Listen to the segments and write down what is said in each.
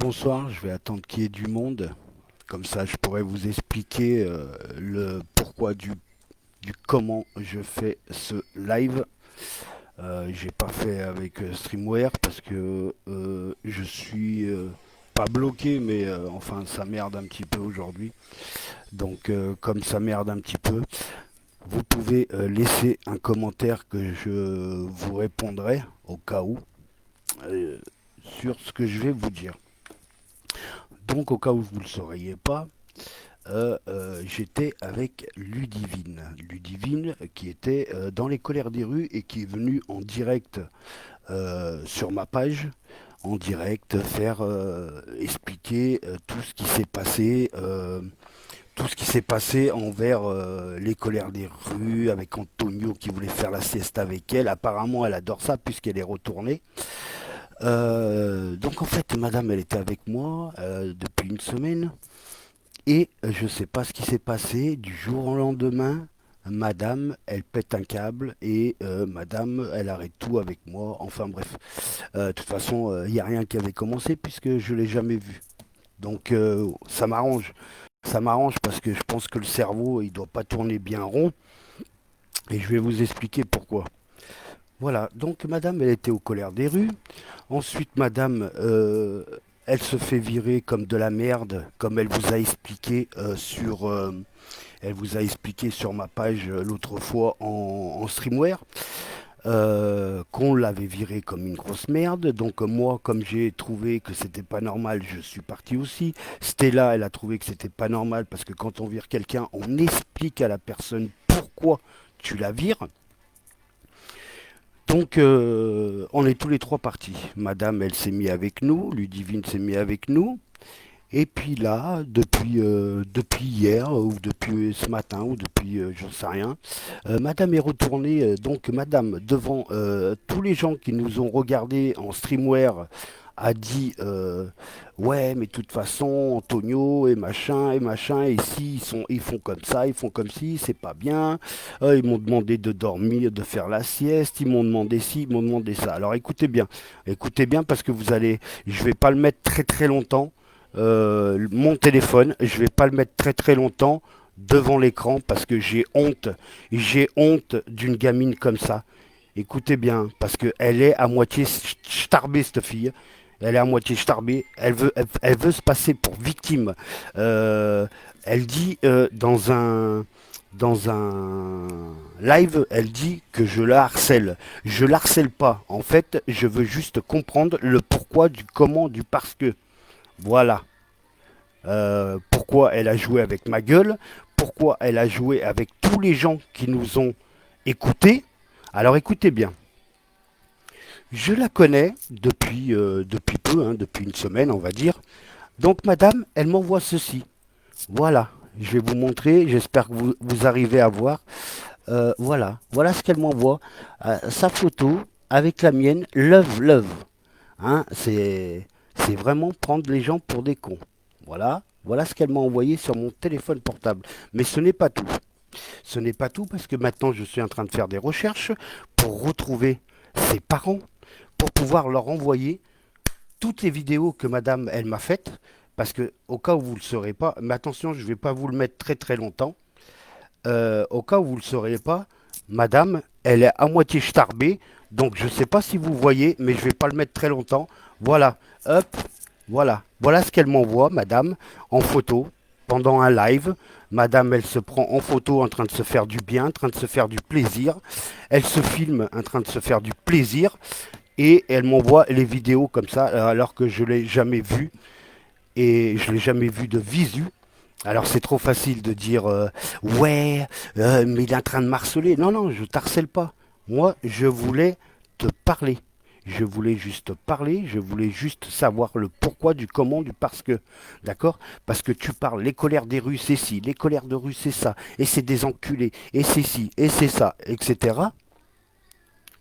bonsoir, je vais attendre qu'il y ait du monde. Comme ça, je pourrais vous expliquer le pourquoi du comment je fais ce live. J'ai pas fait avec Streamware parce que je suis pas bloqué, mais enfin ça merde un petit peu aujourd'hui. Donc comme ça merde un petit peu, vous pouvez laisser un commentaire que je vous répondrai au cas où euh, sur ce que je vais vous dire. Donc au cas où vous ne le sauriez pas, j'étais avec Ludivine. Ludivine qui était dans les colères des rues et qui est venue en direct sur ma page, en direct, faire expliquer tout ce qui s'est passé. Tout ce qui s'est passé envers les colères des rues, avec Antonio qui voulait faire la sieste avec elle. Apparemment, elle adore ça puisqu'elle est retournée. Donc en fait, madame, elle était avec moi depuis une semaine. Et je ne sais pas ce qui s'est passé. Du jour au lendemain, madame, elle pète un câble et madame, elle arrête tout avec moi. Enfin bref. De toute façon, il n'y a rien qui avait commencé puisque je ne l'ai jamais vu. Donc ça m'arrange. Ça m'arrange parce que je pense que le cerveau, il doit pas tourner bien rond. Et je vais vous expliquer pourquoi. Voilà, donc madame, elle était aux colères des rues. Ensuite, madame, elle se fait virer comme de la merde, comme elle vous a expliqué elle vous a expliqué sur ma page l'autre fois en streamware. Qu'on l'avait virée comme une grosse merde. Donc moi, comme j'ai trouvé que c'était pas normal, je suis parti aussi. Stella, elle a trouvé que c'était pas normal parce que quand on vire quelqu'un, on explique à la personne pourquoi tu la vires. Donc on est tous les trois partis. Madame, elle s'est mise avec nous, Ludivine s'est mise avec nous. Et puis là, depuis hier, ou depuis ce matin, ou depuis j'en sais rien, Madame est retournée, donc Madame, devant tous les gens qui nous ont regardés en streamware, a dit ouais, mais de toute façon, Antonio et machin, et si ils font comme ça, ils font comme si, c'est pas bien. Ils m'ont demandé de dormir, de faire la sieste, ils m'ont demandé ci, ils m'ont demandé ça. Alors écoutez bien parce que je vais pas le mettre très très longtemps mon téléphone. Je vais pas le mettre très très longtemps devant l'écran parce que j'ai honte d'une gamine comme ça. Écoutez bien, parce qu'elle est à moitié starbée, cette fille. Elle est à moitié starbée. Elle veut se passer pour victime. Elle dit dans un live, elle dit que je la harcèle. Je la harcèle pas. En fait, je veux juste comprendre le pourquoi du comment du parce que. Voilà. Pourquoi elle a joué avec ma gueule, pourquoi elle a joué avec tous les gens qui nous ont écoutés. Alors écoutez bien, je la connais depuis peu, hein, depuis une semaine on va dire. Donc madame, elle m'envoie ceci. Voilà, je vais vous montrer, j'espère que vous arrivez à voir. Voilà ce qu'elle m'envoie. Sa photo avec la mienne, love. Hein, c'est vraiment prendre les gens pour des cons. Voilà ce qu'elle m'a envoyé sur mon téléphone portable. Mais ce n'est pas tout. Ce n'est pas tout parce que maintenant je suis en train de faire des recherches pour retrouver ses parents, pour pouvoir leur envoyer toutes les vidéos que madame elle m'a faites. Parce que au cas où vous ne le saurez pas, mais attention, je ne vais pas vous le mettre très très longtemps. Au cas où vous ne le saurez pas, madame, elle est à moitié starbée. Donc je ne sais pas si vous voyez, mais je ne vais pas le mettre très longtemps. Voilà, hop, voilà ce qu'elle m'envoie, madame, en photo, pendant un live. Madame, elle se prend en photo en train de se faire du bien, en train de se faire du plaisir. Elle se filme en train de se faire du plaisir. Et elle m'envoie les vidéos comme ça, alors que je ne l'ai jamais vu. Et je ne l'ai jamais vu de visu. Alors c'est trop facile de dire ouais, mais il est en train de m'harceler. Non, non, je t'harcèle pas. Moi, je voulais te parler. Je voulais juste parler, je voulais juste savoir le pourquoi du comment du parce que. D'accord. Parce que tu parles, les colères des rues, c'est ci, les colères de rue, c'est ça, et c'est des enculés, et c'est ci, et c'est ça, etc.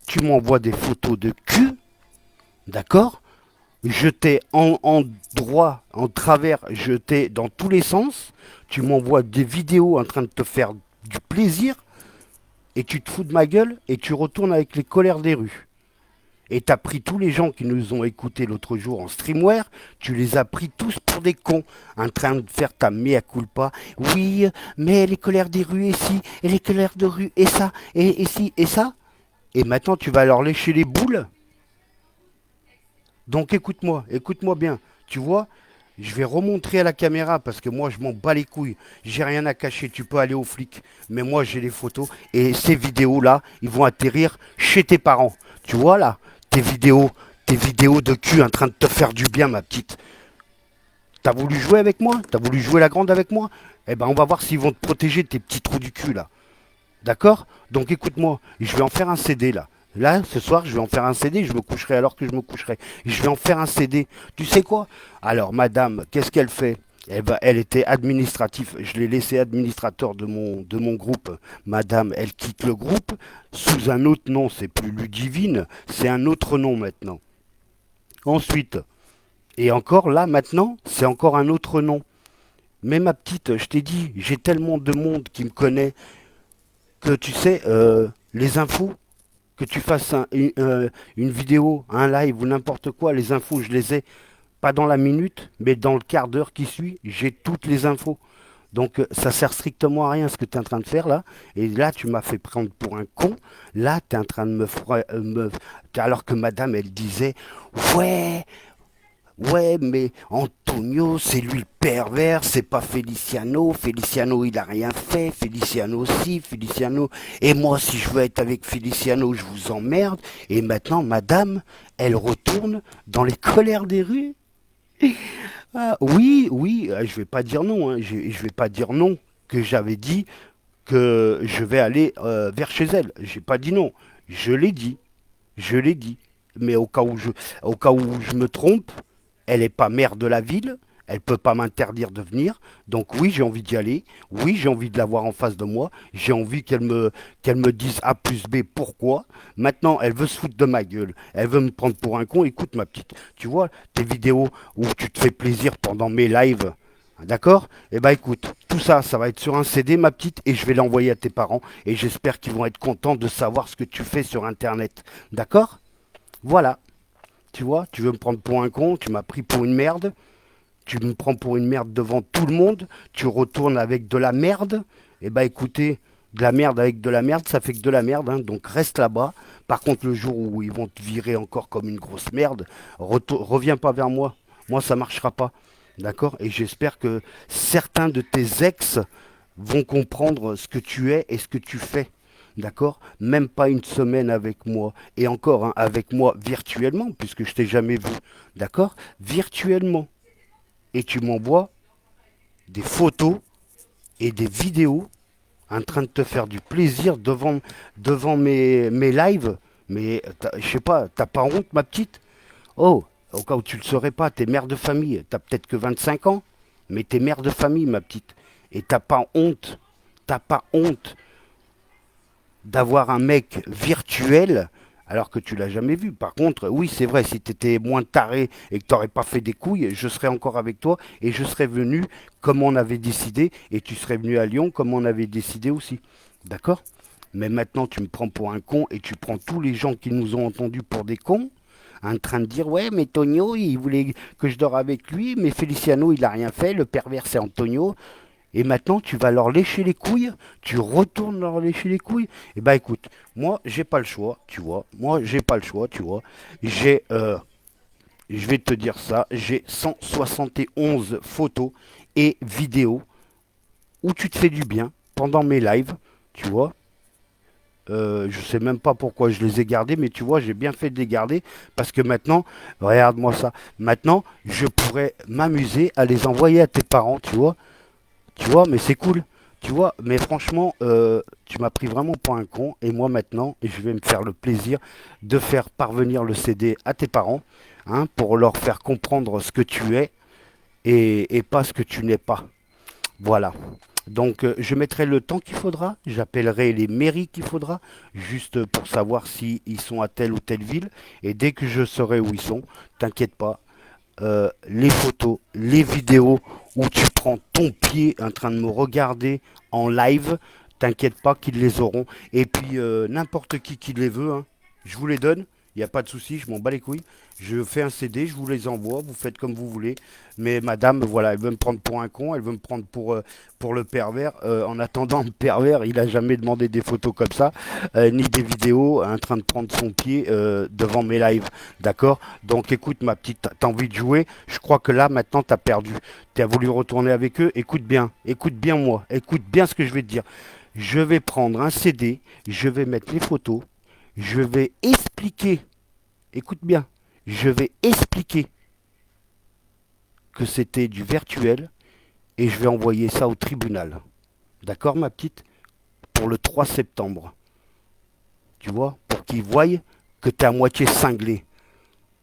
Tu m'envoies des photos de cul, d'accord, jeté en droit, en travers, jeté dans tous les sens. Tu m'envoies des vidéos en train de te faire du plaisir et tu te fous de ma gueule et tu retournes avec les colères des rues. Et t'as pris tous les gens qui nous ont écoutés l'autre jour en streamware, tu les as pris tous pour des cons, en train de faire ta mea culpa. Oui, mais les colères des rues et ci, et les colères de rue et ça, et ci, et ça. Et maintenant tu vas leur lécher les boules. Donc écoute-moi bien. Tu vois, je vais remontrer à la caméra parce que moi je m'en bats les couilles. J'ai rien à cacher, tu peux aller aux flics. Mais moi j'ai les photos et ces vidéos-là, ils vont atterrir chez tes parents. Tu vois là, tes vidéos, tes vidéos de cul en train de te faire du bien, ma petite. T'as voulu jouer avec moi? T'as voulu jouer la grande avec moi? Eh ben on va voir s'ils vont te protéger tes petits trous du cul là. D'accord? Donc écoute-moi, je vais en faire un CD là. Là, ce soir, je vais en faire un CD, je me coucherai alors que je me coucherai. Je vais en faire un CD. Tu sais quoi? Alors, madame, qu'est-ce qu'elle fait? Eh ben, elle était administrative. Je l'ai laissé administrateur de mon groupe. Madame, elle quitte le groupe sous un autre nom. C'est plus Ludivine, c'est un autre nom maintenant. Ensuite, et encore là, maintenant, c'est encore un autre nom. Mais ma petite, je t'ai dit, j'ai tellement de monde qui me connaît que tu sais, les infos, que tu fasses une vidéo, un live ou n'importe quoi, les infos, je les ai pas dans la minute, mais dans le quart d'heure qui suit, j'ai toutes les infos. Donc ça sert strictement à rien ce que tu es en train de faire là. Et là, tu m'as fait prendre pour un con. Là, tu es en train de alors que madame, elle disait, ouais, ouais, mais Antonio, c'est lui le pervers, c'est pas Feliciano. Feliciano, il a rien fait. Feliciano, si, Feliciano. Et moi, si je veux être avec Feliciano, je vous emmerde. Et maintenant, madame, elle retourne dans les colères des rues. Ah, oui, oui, je vais pas dire non, hein, je vais pas dire non, que j'avais dit que je vais aller vers chez elle. J'ai pas dit non, je l'ai dit. Je l'ai dit. Mais au cas où je me trompe, elle n'est pas maire de la ville. Elle ne peut pas m'interdire de venir. Donc oui, j'ai envie d'y aller. Oui, j'ai envie de la voir en face de moi. J'ai envie qu'elle me dise A plus B pourquoi. Maintenant, elle veut se foutre de ma gueule. Elle veut me prendre pour un con. Écoute, ma petite, tu vois, tes vidéos où tu te fais plaisir pendant mes lives, d'accord? Eh ben écoute, tout ça, ça va être sur un CD, ma petite, et je vais l'envoyer à tes parents. Et j'espère qu'ils vont être contents de savoir ce que tu fais sur Internet. D'accord? Voilà. Tu vois, tu veux me prendre pour un con, tu m'as pris pour une merde, tu me prends pour une merde devant tout le monde, tu retournes avec de la merde. Eh ben écoutez, de la merde avec de la merde, ça fait que de la merde, hein, donc reste là-bas. Par contre, le jour où ils vont te virer encore comme une grosse merde, reviens pas vers moi. Moi, ça marchera pas. D'accord? Et j'espère que certains de tes ex vont comprendre ce que tu es et ce que tu fais. D'accord? Même pas une semaine avec moi. Et encore, hein, avec moi virtuellement, puisque je t'ai jamais vu. D'accord? Virtuellement. Et tu m'envoies des photos et des vidéos en train de te faire du plaisir devant mes lives. Mais je sais pas, t'as pas honte, ma petite? Oh, au cas où tu le saurais pas, t'es mère de famille. T'as peut-être que 25 ans, mais t'es mère de famille, ma petite. Et t'as pas honte. T'as pas honte d'avoir un mec virtuel alors que tu l'as jamais vu. Par contre, oui, c'est vrai, si tu étais moins taré et que tu n'aurais pas fait des couilles, je serais encore avec toi et je serais venu comme on avait décidé et tu serais venu à Lyon comme on avait décidé aussi. D'accord? Mais maintenant, tu me prends pour un con et tu prends tous les gens qui nous ont entendus pour des cons en train de dire ouais mais Tonio il voulait que je dors avec lui mais Feliciano il a rien fait, le pervers c'est Antonio et maintenant, tu vas leur lécher les couilles, tu retournes leur lécher les couilles. Eh ben écoute, moi, j'ai pas le choix, tu vois. Moi, j'ai pas le choix, tu vois. J'ai, je vais te dire ça, j'ai 171 photos et vidéos où tu te fais du bien pendant mes lives, tu vois. Je sais même pas pourquoi je les ai gardés, mais tu vois, j'ai bien fait de les garder parce que maintenant, regarde-moi ça. Maintenant, je pourrais m'amuser à les envoyer à tes parents, tu vois. Tu vois, mais c'est cool. Tu vois, mais franchement, tu m'as pris vraiment pour un con. Et moi maintenant, je vais me faire le plaisir de faire parvenir le CD à tes parents, hein, pour leur faire comprendre ce que tu es et pas ce que tu n'es pas. Voilà. Donc je mettrai le temps qu'il faudra, j'appellerai les mairies qu'il faudra, juste pour savoir si ils sont à telle ou telle ville. Et dès que je saurai où ils sont, t'inquiète pas, les photos, les vidéos où tu prends ton pied en train de me regarder en live, t'inquiète pas qu'ils les auront. Et puis n'importe qui les veut, hein, je vous les donne. Il n'y a pas de souci, je m'en bats les couilles. Je fais un CD, je vous les envoie, vous faites comme vous voulez. Mais madame, voilà, elle veut me prendre pour un con, elle veut me prendre pour le pervers. En attendant, le pervers, il a jamais demandé des photos comme ça, ni des vidéos en train de prendre son pied devant mes lives. D'accord? Donc écoute, ma petite, t'as envie de jouer? Je crois que là, maintenant, t'as perdu. T'as voulu retourner avec eux? Écoute bien moi, écoute bien ce que je vais te dire. Je vais prendre un CD, je vais mettre les photos, je vais expliquer, écoute bien, je vais expliquer que c'était du virtuel et je vais envoyer ça au tribunal. D'accord, ma petite? Pour le 3 septembre. Tu vois? Pour qu'ils voient que t'es à moitié cinglé.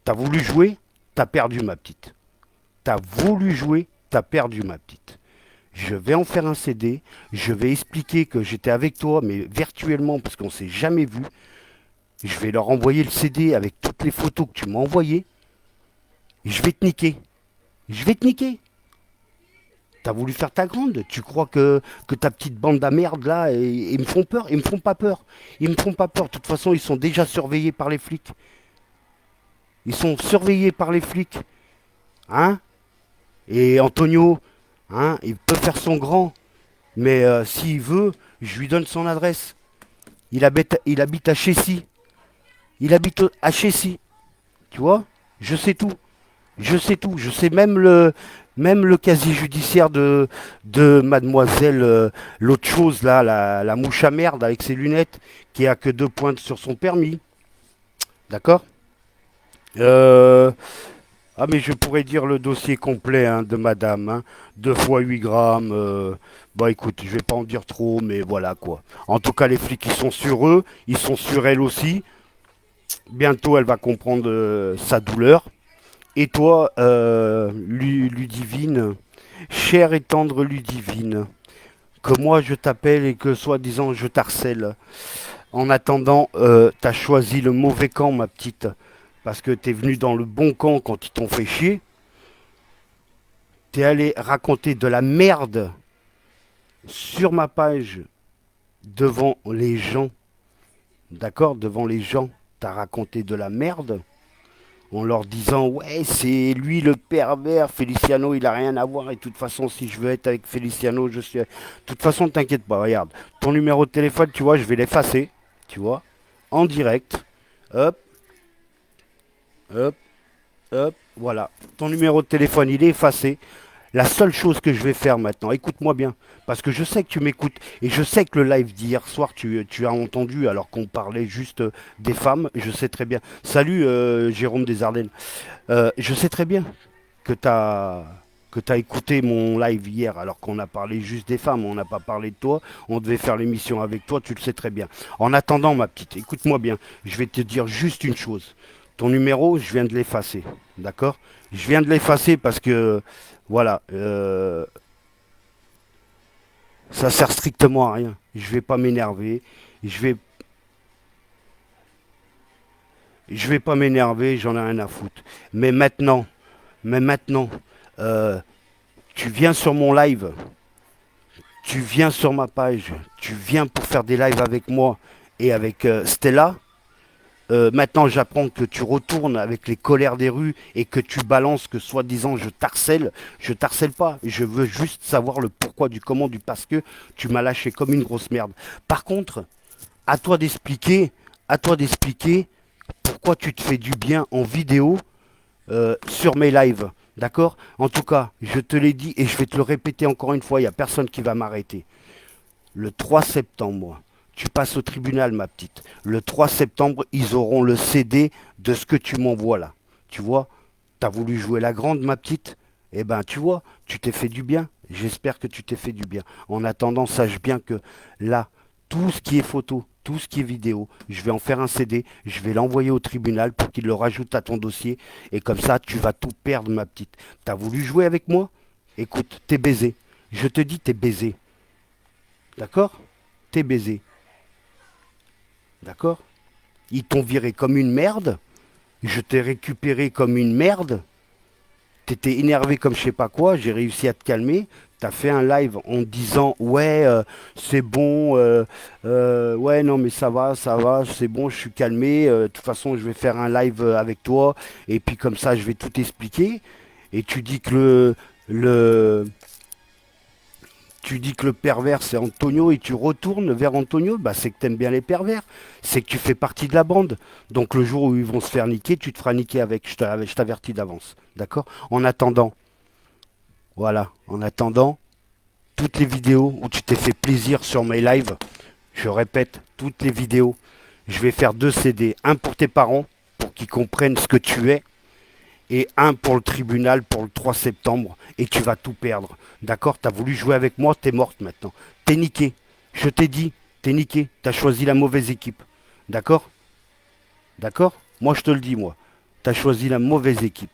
T'as voulu jouer? T'as perdu, ma petite. T'as voulu jouer? T'as perdu, ma petite. Je vais en faire un CD. Je vais expliquer que j'étais avec toi, mais virtuellement, parce qu'on ne s'est jamais vu. Je vais leur envoyer le CD avec toutes les photos que tu m'as envoyées. Je vais te niquer. Je vais te niquer. T'as voulu faire ta grande. Tu crois que ta petite bande à merde là, ils me font peur? Ils me font pas peur. Ils me font pas peur. De toute façon, ils sont déjà surveillés par les flics. Ils sont surveillés par les flics. Hein? Et Antonio, hein, il peut faire son grand. Mais s'il veut, je lui donne son adresse. Il habite à Chessy. Il habite à Chessy. Tu vois? Je sais tout. Je sais tout. Je sais même le casier judiciaire de mademoiselle, l'autre chose là, la mouche à merde avec ses lunettes, qui a que 2 pointes sur son permis. D'accord? euh, Ah mais je pourrais dire le dossier complet hein, de madame. Hein. 2 fois 8 grammes. Bah écoute, je vais pas en dire trop, mais voilà quoi. En tout cas, les flics, ils sont sur eux. Ils sont sur elle aussi. Bientôt, elle va comprendre sa douleur. Et toi, Ludivine, chère et tendre Ludivine, que moi je t'appelle et que soi-disant je t'harcèle. En attendant, t'as choisi le mauvais camp, ma petite, parce que t'es venu dans le bon camp quand ils t'ont fait chier. T'es allé raconter de la merde sur ma page devant les gens, d'accord? Devant les gens, t'as raconté de la merde en leur disant ouais c'est lui le pervers, Feliciano il a rien à voir et de toute façon si je veux être avec Feliciano je suis... De toute façon t'inquiète pas, regarde, ton numéro de téléphone tu vois je vais l'effacer, tu vois, en direct, hop, hop, hop, voilà, ton numéro de téléphone il est effacé. La seule chose que je vais faire maintenant, écoute-moi bien, parce que je sais que tu m'écoutes, et je sais que le live d'hier soir, tu as entendu, alors qu'on parlait juste des femmes, je sais très bien. Salut Jérôme des Ardennes. Je sais très bien que tu as écouté mon live hier, alors qu'on a parlé juste des femmes, on n'a pas parlé de toi, on devait faire l'émission avec toi, tu le sais très bien. En attendant, ma petite, écoute-moi bien, je vais te dire juste une chose. Ton numéro, je viens de l'effacer, d'accord? Je viens de l'effacer parce que, voilà, ça sert strictement à rien. Je vais pas m'énerver, je vais, je vais pas m'énerver, j'en ai rien à foutre. Mais maintenant, mais maintenant, euh, tu viens sur mon live, tu viens sur ma page, tu viens pour faire des lives avec moi et avec Stella. Maintenant, j'apprends que tu retournes avec les colères des rues et que tu balances que soi-disant je t'harcèle. Je t'harcèle pas. Je veux juste savoir le pourquoi du comment du parce que tu m'as lâché comme une grosse merde. Par contre, à toi d'expliquer, à toi d'expliquer pourquoi tu te fais du bien en vidéo sur mes lives. D'accord? En tout cas, je te l'ai dit et je vais te le répéter encore une fois, il n'y a personne qui va m'arrêter. Le 3 septembre, tu passes au tribunal, ma petite. Le 3 septembre, ils auront le CD de ce que tu m'envoies là. Tu vois? T'as voulu jouer la grande, ma petite? Eh ben, tu vois, tu t'es fait du bien. J'espère que tu t'es fait du bien. En attendant, sache bien que là, tout ce qui est photo, tout ce qui est vidéo, je vais en faire un CD, je vais l'envoyer au tribunal pour qu'il le rajoute à ton dossier. Et comme ça, tu vas tout perdre, ma petite. T'as voulu jouer avec moi? Écoute, t'es baisé. Je te dis, t'es baisé. D'accord? T'es baisé. D'accord? Ils t'ont viré comme une merde. Je t'ai récupéré comme une merde. T'étais énervé comme je sais pas quoi. J'ai réussi à te calmer. T'as fait un live en disant ouais c'est bon ouais non mais ça va c'est bon je suis calmé de toute façon je vais faire un live avec toi et puis comme ça je vais tout expliquer et le tu dis que le pervers c'est Antonio et tu retournes vers Antonio, bah c'est que t'aimes bien les pervers, c'est que tu fais partie de la bande. Donc le jour où ils vont se faire niquer, tu te feras niquer avec, je t'avertis d'avance, d'accord. En attendant, voilà, en attendant, toutes les vidéos où tu t'es fait plaisir sur mes lives, je répète, toutes les vidéos, je vais faire 2 CD, un pour tes parents, pour qu'ils comprennent ce que tu es, et un pour le tribunal pour le 3 septembre, et tu vas tout perdre. D'accord. T'as voulu jouer avec moi, t'es morte maintenant. T'es niqué. Je t'ai dit, t'es niqué. T'as choisi la mauvaise équipe. D'accord. D'accord. Moi, je te le dis, moi. T'as choisi la mauvaise équipe.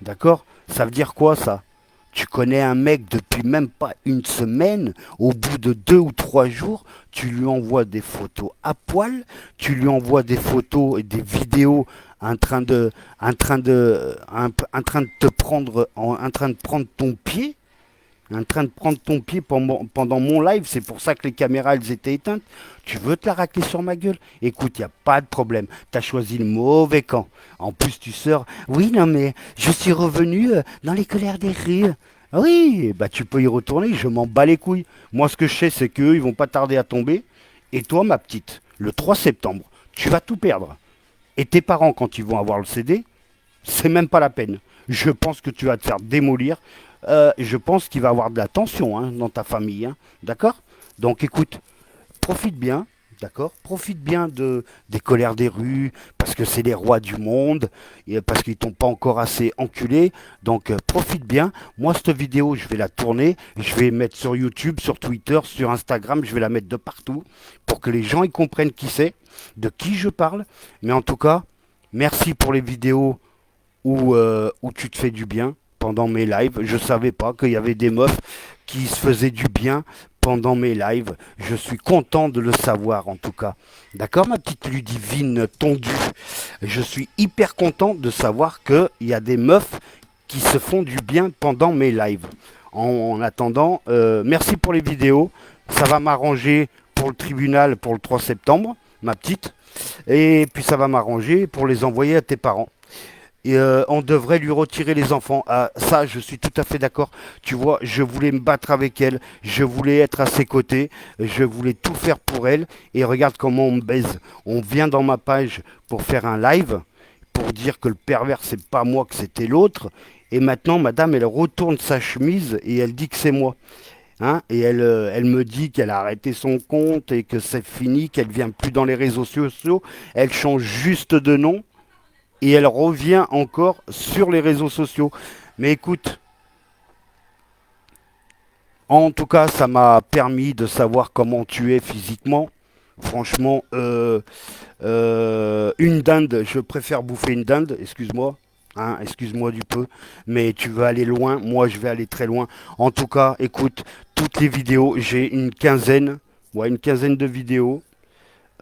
D'accord. Ça veut dire quoi, ça? Tu connais un mec depuis même pas une semaine, au bout de 2 ou 3 jours, tu lui envoies des photos à poil, tu lui envoies des photos et des vidéos en train de te prendre, en train de prendre ton pied, en train de prendre ton pied pendant mon live, c'est pour ça que les caméras elles étaient éteintes. Tu veux te la racler sur ma gueule? Écoute, il n'y a pas de problème. Tu as choisi le mauvais camp. En plus, tu sors. Oui, non, mais je suis revenu dans les colères des rues. Ah oui, bah tu peux y retourner, je m'en bats les couilles. Moi, ce que je sais, c'est qu'eux, ils vont pas tarder à tomber. Et toi, ma petite, le 3 septembre, tu vas tout perdre. Et tes parents, quand ils vont avoir le CD, c'est même pas la peine. Je pense que tu vas te faire démolir. Je pense qu'il va y avoir de la tension hein, dans ta famille. Hein. D'accord. Donc écoute, profite bien. D'accord. Profite bien des colères des rues, parce que c'est les rois du monde, et parce qu'ils t'ont pas encore assez enculé. Donc profite bien. Moi, cette vidéo, je vais la tourner. Je vais mettre sur YouTube, sur Twitter, sur Instagram. Je vais la mettre de partout pour que les gens y comprennent qui c'est, de qui je parle. Mais en tout cas, merci pour les vidéos où tu te fais du bien pendant mes lives. Je savais pas qu'il y avait des meufs qui se faisaient du bien pendant mes lives. Je suis content de le savoir en tout cas. D'accord, ma petite Ludivine tondue. Je suis hyper content de savoir qu'il y a des meufs qui se font du bien pendant mes lives. En attendant, merci pour les vidéos. Ça va m'arranger pour le tribunal pour le 3 septembre, ma petite. Et puis ça va m'arranger pour les envoyer à tes parents. Et on devrait lui retirer les enfants. Ah, ça, je suis tout à fait d'accord. Tu vois, je voulais me battre avec elle, je voulais être à ses côtés, je voulais tout faire pour elle. Et regarde comment on me baise. On vient dans ma page pour faire un live, pour dire que le pervers, c'est pas moi, que c'était l'autre. Et maintenant, madame, elle retourne sa chemise et elle dit que c'est moi. Hein, et elle me dit qu'elle a arrêté son compte et que c'est fini, qu'elle vient plus dans les réseaux sociaux. Elle change juste de nom et elle revient encore sur les réseaux sociaux. Mais écoute, en tout cas, ça m'a permis de savoir comment tu es physiquement. Franchement, une dinde, je préfère bouffer une dinde, excuse-moi. Hein, excuse-moi du peu, mais tu veux aller loin, moi je vais aller très loin. En tout cas, écoute, toutes les vidéos, j'ai une quinzaine, ouais, une quinzaine de vidéos.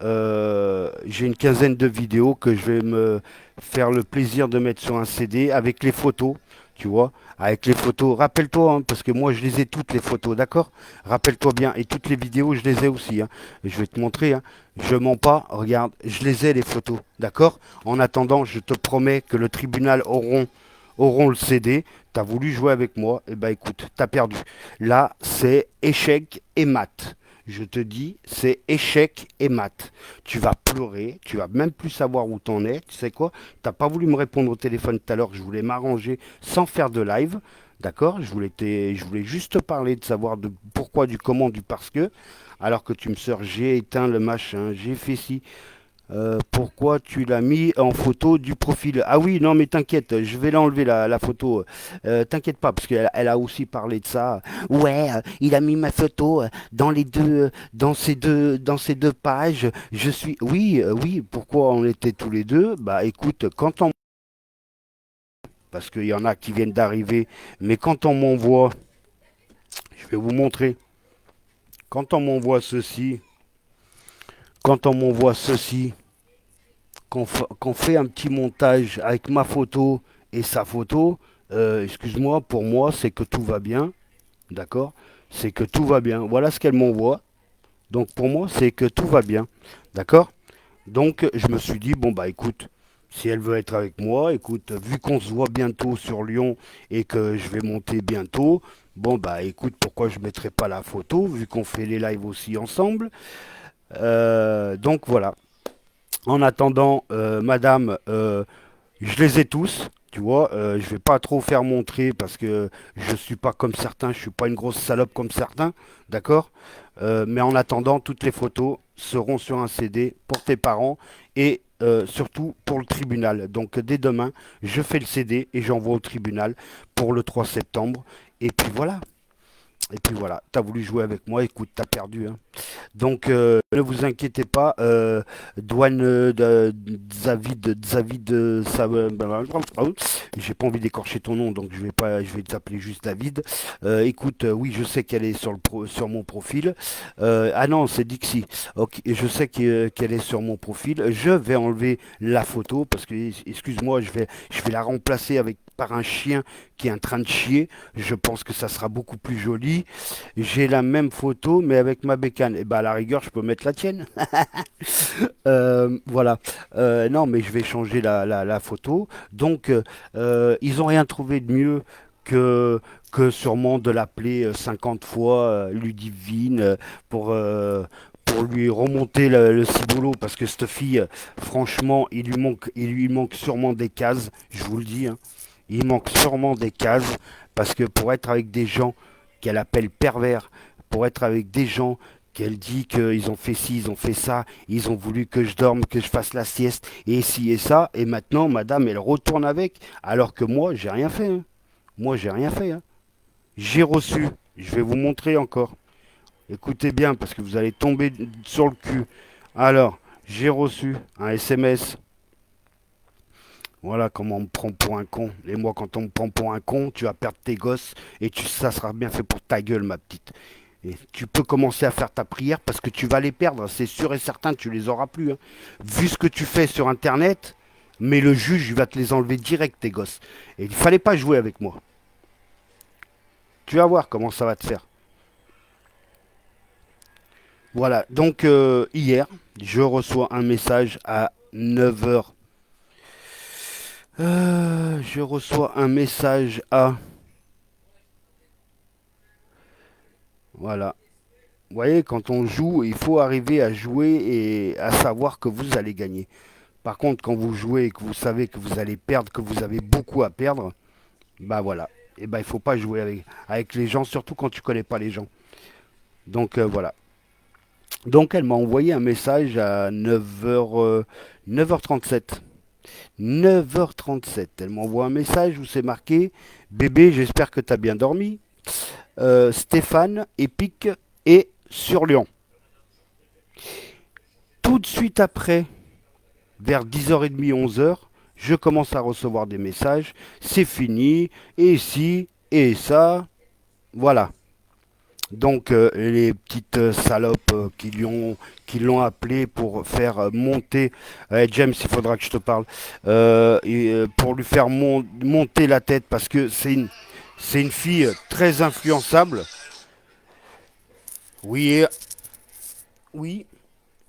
J'ai une quinzaine de vidéos que je vais me faire le plaisir de mettre sur un CD avec les photos, tu vois, avec les photos. Rappelle-toi, hein, parce que moi je les ai toutes les photos, d'accord? Rappelle-toi bien, et toutes les vidéos je les ai aussi. Hein. Je vais te montrer, hein. Je mens pas, regarde, je les ai les photos, d'accord? En attendant, je te promets que le tribunal auront le CD. T'as voulu jouer avec moi, et ben écoute, t'as perdu. Là, c'est échec et mat. Je te dis, c'est échec et mat. Tu vas pleurer, tu vas même plus savoir où t'en es. Tu sais quoi? T'as pas voulu me répondre au téléphone tout à l'heure, je voulais m'arranger sans faire de live. D'accord? Je voulais juste te parler de savoir de pourquoi, du comment, du parce que. Alors que tu me sors, j'ai éteint le machin, j'ai fait ci. Pourquoi tu l'as mis en photo du profil? Ah oui, non mais t'inquiète, je vais l'enlever la photo. T'inquiète pas, parce qu'elle a aussi parlé de ça. Ouais, il a mis ma photo dans les deux, dans ces deux pages. Je suis, oui, oui. Pourquoi on était tous les deux? Bah écoute, parce qu'il y en a qui viennent d'arriver, mais quand on m'envoie, je vais vous montrer. Quand on m'envoie ceci, quand on m'envoie ceci. Qu'on fait un petit montage avec ma photo et sa photo, Excuse-moi, pour moi, c'est que tout va bien, d'accord? C'est que tout va bien. Voilà ce qu'elle m'envoie. Donc pour moi, c'est que tout va bien, d'accord? Donc je me suis dit, bon bah écoute, si elle veut être avec moi, écoute, vu qu'on se voit bientôt sur Lyon et que je vais monter bientôt, bon bah écoute, pourquoi je mettrais pas la photo, vu qu'on fait les lives aussi ensemble. Donc voilà. En attendant, madame, je les ai tous. Tu vois, je vais pas trop faire montrer parce que je suis pas comme certains, je suis pas une grosse salope comme certains, d'accord? Mais en attendant, toutes les photos seront sur un CD pour tes parents et surtout pour le tribunal. Donc dès demain, je fais le CD et j'envoie au tribunal pour le 3 septembre. Et puis voilà. Et puis voilà. T'as voulu jouer avec moi, écoute, t'as perdu, hein. Donc, ne vous inquiétez pas, douane David, j'ai pas envie d'écorcher ton nom, donc je vais pas, je vais t'appeler juste David. Écoute, oui, je sais qu'elle est sur mon profil. Ah non, c'est Dixie. Ok, je sais qu'elle est sur mon profil. Je vais enlever la photo parce que, excuse-moi, je vais la remplacer par un chien qui est en train de chier. Je pense que ça sera beaucoup plus joli. J'ai la même photo, mais avec ma bécane. Et bah, à la rigueur, je peux mettre la tienne. Voilà. Non, mais je vais changer la photo. Donc, ils ont rien trouvé de mieux que, que sûrement de l'appeler 50 fois Ludivine pour lui remonter le ciboulot. Parce que cette fille, franchement, il lui manque sûrement des cases. Je vous le dis, hein. Il manque sûrement des cases. Parce que pour être avec des gens qu'elle appelle pervers, pour être avec des gens qu'elle dit qu'ils ont fait ci, ils ont fait ça, ils ont voulu que je dorme, que je fasse la sieste, et ci et ça, et maintenant, madame, elle retourne avec, alors que moi, j'ai rien fait, hein. Moi, j'ai rien fait, hein. J'ai reçu, je vais vous montrer encore. Écoutez bien, parce que vous allez tomber sur le cul. Alors, j'ai reçu un SMS. Voilà comment on me prend pour un con. Et moi, quand on me prend pour un con, tu vas perdre tes gosses et ça sera bien fait pour ta gueule, ma petite. Et tu peux commencer à faire ta prière parce que tu vas les perdre, c'est sûr et certain, tu les auras plus, hein. Vu ce que tu fais sur Internet, mais le juge il va te les enlever direct, tes gosses. Et il fallait pas jouer avec moi. Tu vas voir comment ça va te faire. Voilà, donc hier, je reçois un message à 9 heures. Je reçois un message à... Voilà. Vous voyez, quand on joue, il faut arriver à jouer et à savoir que vous allez gagner. Par contre, quand vous jouez et que vous savez que vous allez perdre, que vous avez beaucoup à perdre, bah voilà. Et bah il faut pas jouer avec les gens, surtout quand tu connais pas les gens. Donc voilà. Donc elle m'a envoyé un message à 9h, 9h37. 9h37. Elle m'envoie un message où c'est marqué: Bébé, j'espère que tu as bien dormi. Stéphane, Épique et sur Lyon. Tout de suite après, vers 10h30, 11h, je commence à recevoir des messages. C'est fini, et si, et ça, voilà. Donc les petites salopes qui l'ont appelé pour faire monter, James, il faudra que je te parle, pour lui faire monter la tête parce que c'est une fille très influençable. Oui, oui.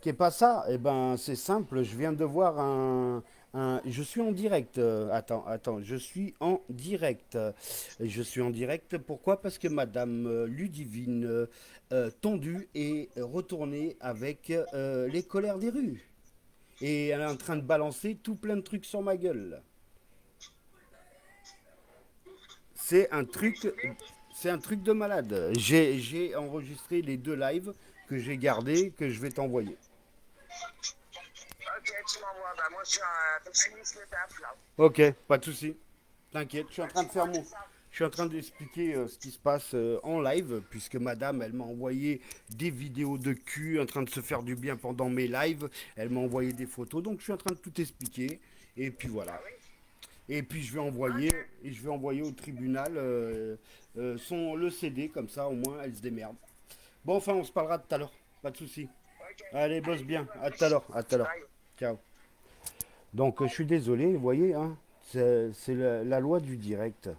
Qu'est pas ça? Eh ben, c'est simple. Je viens de voir je suis en direct. Attends. Je suis en direct. Je suis en direct. Pourquoi? Parce que Madame Ludivine Tondue est retournée avec les colères des rues. Et elle est en train de balancer tout plein de trucs sur ma gueule. C'est un truc, c'est un truc de malade. J'ai enregistré les deux lives que j'ai gardés, que je vais t'envoyer. Ok, tu m'envoies. Bah, moi, je finis le taf là. Ok, pas de souci. T'inquiète, je suis en train d'expliquer ce qui se passe en live, puisque madame, elle m'a envoyé des vidéos de cul en train de se faire du bien pendant mes lives. Elle m'a envoyé des photos, donc je suis en train de tout expliquer. Et puis Ah voilà. oui? Et puis Ok, je vais envoyer au tribunal le CD, comme ça au moins elle se démerde. Bon, enfin, on se parlera tout à l'heure, pas de souci. ok. Allez, bosse Allez, bien, à à tout à l'heure, plus. à tout à l'heure. Bye. Ciao. Donc, je suis désolé, vous voyez, hein, C'est la loi du direct.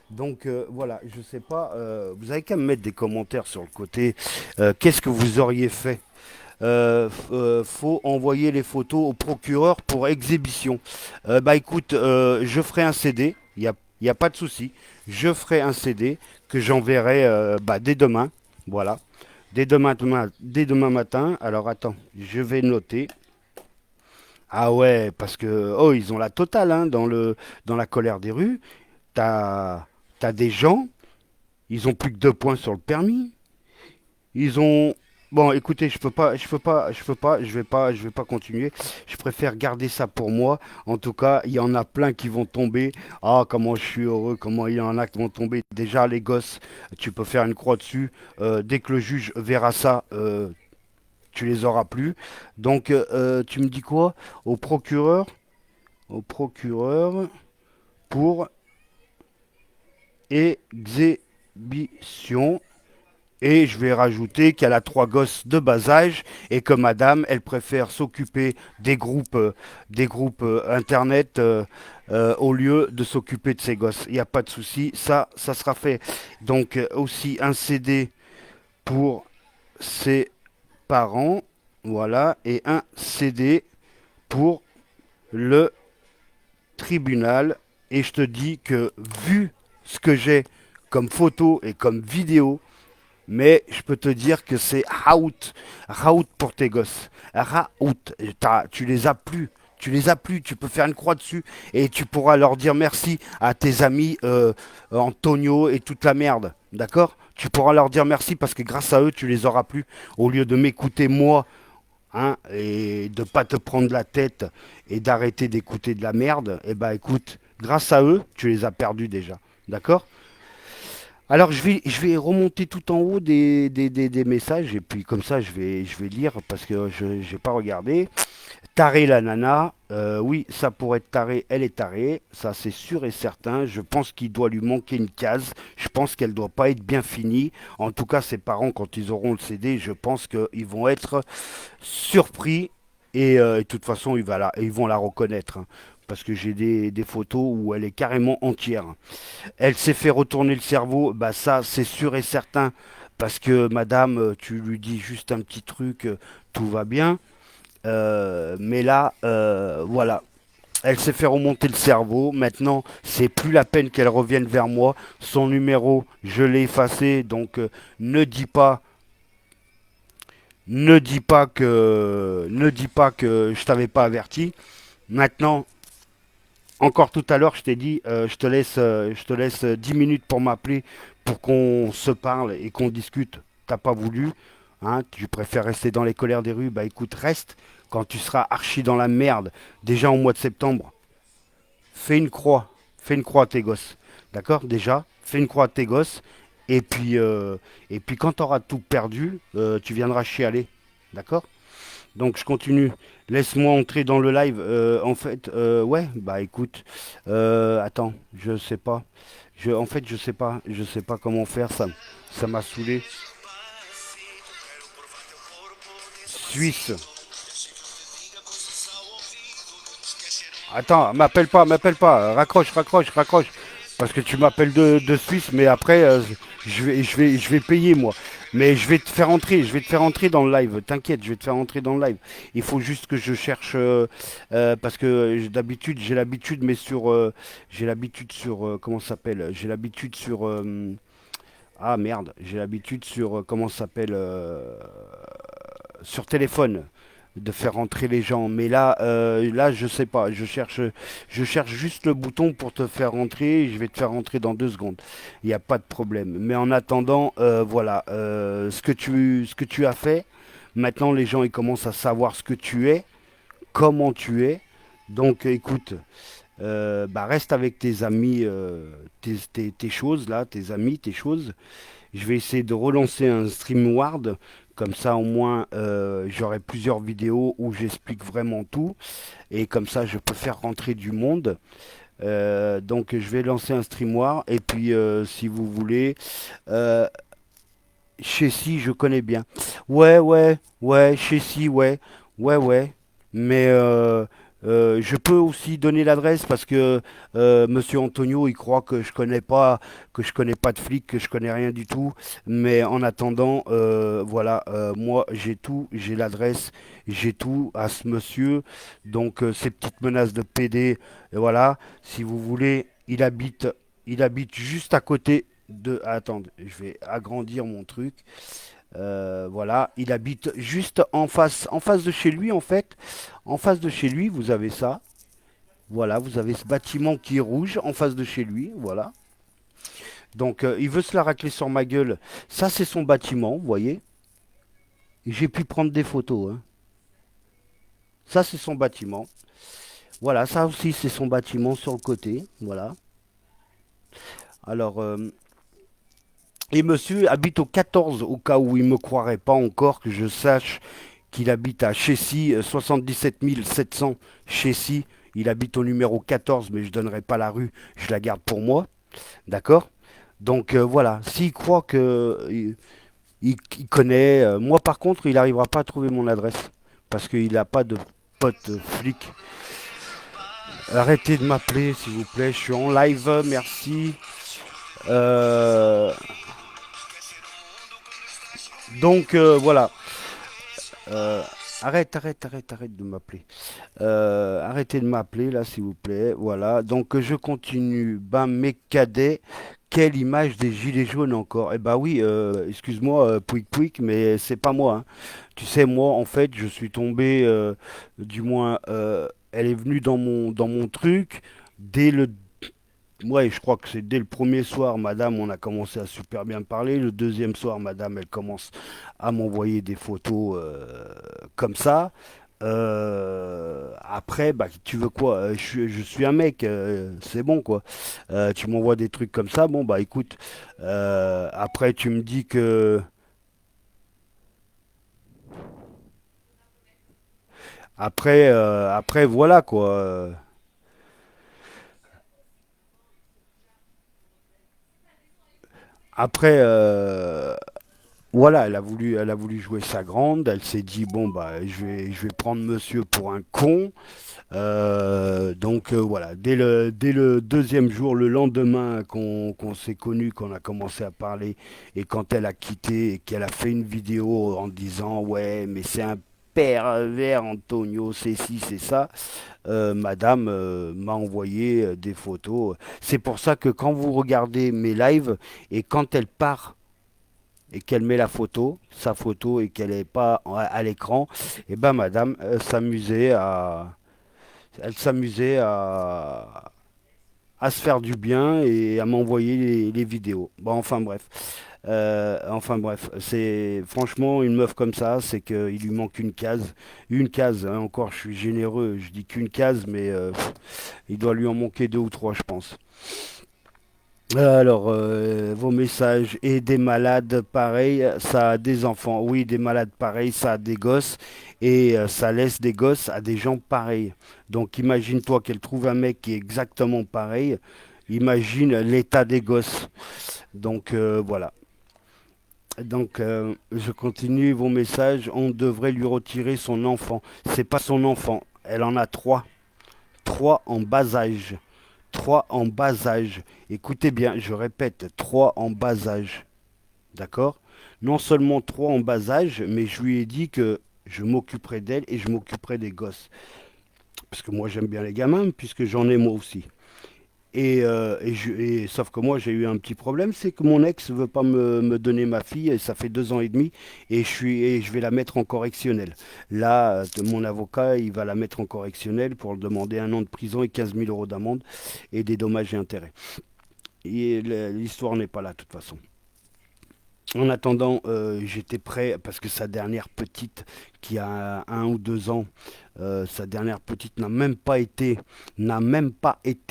Donc voilà, je sais pas, vous avez qu'à me mettre des commentaires sur le côté. Qu'est-ce que vous auriez fait? Faut envoyer les photos au procureur pour exhibition. Bah écoute, je ferai un CD, y a pas de souci. Je ferai un CD que j'enverrai bah, dès demain. Voilà. Dès demain matin. Alors attends, je vais noter. Ah ouais, parce que oh, ils ont la totale hein, dans la colère des rues. T'as, t'as des gens, ils ont plus que 2 points sur le permis. Ils ont. Bon, écoutez, je vais pas continuer. Je préfère garder ça pour moi. En tout cas, il y en a plein qui vont tomber. Ah, comment je suis heureux, comment il y en a qui vont tomber. Déjà, les gosses, tu peux faire une croix dessus. Dès que le juge verra ça, tu les auras plus. Donc, tu me dis quoi? Au procureur, au procureur pour exhibition. Et je vais rajouter qu'elle a 3 gosses de bas âge et que madame, elle préfère s'occuper des groupes internet au lieu de s'occuper de ses gosses. Il n'y a pas de souci, ça sera fait. Donc aussi un CD pour ses parents, voilà, et un CD pour le tribunal. Et je te dis que vu ce que j'ai comme photo et comme vidéo, mais je peux te dire que c'est out. Out pour tes gosses. Out. Tu les as plus. Tu les as plus. Tu peux faire une croix dessus et tu pourras leur dire merci à tes amis Antonio et toute la merde. D'accord? Tu pourras leur dire merci parce que grâce à eux, tu les auras plus. Au lieu de m'écouter moi, hein, et de pas te prendre la tête et d'arrêter d'écouter de la merde, eh ben écoute, grâce à eux, tu les as perdus déjà. D'accord? Alors je vais remonter tout en haut des messages et puis comme ça je vais lire parce que je n'ai pas regardé. Taré la nana, oui ça pourrait être taré, elle est tarée, ça c'est sûr et certain. Je pense qu'il doit lui manquer une case, je pense qu'elle doit pas être bien finie. En tout cas ses parents quand ils auront le CD, je pense qu'ils vont être surpris et de toute façon ils vont la reconnaître. Hein, parce que j'ai des photos où elle est carrément entière. Elle s'est fait retourner le cerveau, bah ça c'est sûr et certain, parce que madame, tu lui dis juste un petit truc, tout va bien. Mais là, voilà, elle s'est fait remonter le cerveau. Maintenant, c'est plus la peine qu'elle revienne vers moi. Son numéro, je l'ai effacé, donc ne dis pas, ne dis pas que je t'avais pas averti. Maintenant, encore tout à l'heure, je t'ai dit, je te laisse 10 minutes pour m'appeler pour qu'on se parle et qu'on discute. T'as pas voulu, hein, tu préfères rester dans les colères des rues. Bah écoute, reste. Quand tu seras archi dans la merde, déjà au mois de septembre, fais une croix. Fais une croix à tes gosses. D'accord? Déjà, fais une croix à tes gosses. Et puis quand tu auras tout perdu, tu viendras chialer. D'accord? Donc je continue. Laisse-moi entrer dans le live. En fait, ouais, bah écoute, attends, je sais pas. En fait, je sais pas comment faire. Ça m'a saoulé. Suisse. Attends, m'appelle pas. Raccroche, raccroche, raccroche. Parce que tu m'appelles de Suisse, mais après, je vais payer moi. Mais je vais te faire entrer, je vais te faire entrer dans le live. T'inquiète, je vais te faire entrer dans le live. Il faut juste que je cherche, parce que d'habitude, j'ai l'habitude sur, comment ça s'appelle? J'ai l'habitude sur, ah merde, j'ai l'habitude sur, comment ça s'appelle? Sur téléphone de faire rentrer les gens. Mais là, je sais pas. Je cherche juste le bouton pour te faire rentrer. Je vais te faire rentrer dans 2 secondes. Il n'y a pas de problème. Mais en attendant, voilà, ce que tu as fait. Maintenant, les gens ils commencent à savoir ce que tu es, comment tu es. Donc, écoute, bah, reste avec tes amis, tes choses là, tes amis, tes choses. Je vais essayer de relancer un StreamYard. Comme ça, au moins, j'aurai plusieurs vidéos où j'explique vraiment tout. Et comme ça, je peux faire rentrer du monde. Donc, je vais lancer un StreamYard. Et puis, si vous voulez, euh, chez Si, je connais bien. Ouais, ouais, ouais, chez Si, ouais, ouais, ouais. Mais Je peux aussi donner l'adresse parce que Monsieur Antonio, il croit que je connais pas de flic, que je connais rien du tout. Mais en attendant, voilà, moi j'ai tout, j'ai l'adresse, j'ai tout à ce monsieur. Donc ces petites menaces de PD, voilà, si vous voulez, il habite juste à côté de. Attendez, je vais agrandir mon truc. Voilà, il habite juste en face de chez lui en fait. En face de chez lui, vous avez ça. Voilà, vous avez ce bâtiment qui est rouge en face de chez lui. Voilà. Donc, il veut se la racler sur ma gueule. Ça, c'est son bâtiment, vous voyez. J'ai pu prendre des photos, hein. Ça, c'est son bâtiment. Voilà, ça aussi, c'est son bâtiment sur le côté. Voilà. Alors, et monsieur habite au 14, au cas où il ne me croirait pas encore que je sache qu'il habite à Chessy, 77 700 Chessy. Il habite au numéro 14, mais je ne donnerai pas la rue, je la garde pour moi. D'accord. Donc voilà, s'il croit que il connaît, moi par contre, il n'arrivera pas à trouver mon adresse parce qu'il n'a pas de pote flic. Arrêtez de m'appeler, s'il vous plaît. Je suis en live, merci. Euh, donc voilà. Euh, arrête de m'appeler. Arrêtez de m'appeler là, s'il vous plaît. Voilà. Donc je continue. Ben mes cadets. Quelle image des gilets jaunes encore? Eh ben oui, excuse-moi, Pouic Pouic, mais c'est pas moi, hein. Tu sais, moi, en fait, je suis tombé, du moins, elle est venue dans mon truc dès le. Ouais, je crois que c'est dès le premier soir, madame, on a commencé à super bien parler. Le deuxième soir, madame, elle commence à m'envoyer des photos comme ça. Après, bah, tu veux quoi? Je suis un mec, c'est bon quoi. Tu m'envoies des trucs comme ça, bon bah écoute. Après, tu me dis que. Après voilà quoi. Après, voilà, elle a voulu jouer sa grande. Elle s'est dit bon bah je vais prendre monsieur pour un con. Donc voilà, dès le deuxième jour, le lendemain qu'on s'est connu, qu'on a commencé à parler, et quand elle a quitté et qu'elle a fait une vidéo en disant ouais mais c'est un pervers Antonio, c'est ci, c'est ça, madame m'a envoyé des photos. C'est pour ça que quand vous regardez mes lives et quand elle part et qu'elle met la photo, sa photo et qu'elle n'est pas à l'écran, et ben madame elle s'amusait à se faire du bien et à m'envoyer les vidéos. Bon, enfin bref. Enfin bref, c'est franchement une meuf comme ça, c'est qu'il lui manque une case, hein, encore je suis généreux, je dis qu'une case, mais il doit lui en manquer deux ou trois, je pense. Alors, vos messages et des malades pareils, ça a des enfants. Oui, des malades pareils, ça a des gosses et ça laisse des gosses à des gens pareils. Donc, imagine-toi qu'elle trouve un mec qui est exactement pareil. Imagine l'état des gosses. Donc, voilà. Donc, je continue vos messages. On devrait lui retirer son enfant. C'est pas son enfant. Elle en a trois. Trois en bas âge. Trois en bas âge. Écoutez bien, je répète, trois en bas âge. D'accord. Non seulement trois en bas âge, mais je lui ai dit que je m'occuperai d'elle et je m'occuperai des gosses. Parce que moi j'aime bien les gamins, puisque j'en ai moi aussi. Sauf que moi j'ai eu un petit problème, c'est que mon ex veut pas me donner ma fille, et ça fait 2 ans et demi, et je vais la mettre en correctionnel. Là, mon avocat, il va la mettre en correctionnel pour demander 1 an de prison et 15 000 € d'amende et des dommages et intérêts. Et l'histoire n'est pas là, de toute façon. En attendant, j'étais prêt parce que sa dernière petite, qui a 1 ou 2 ans, sa dernière petite n'a même pas été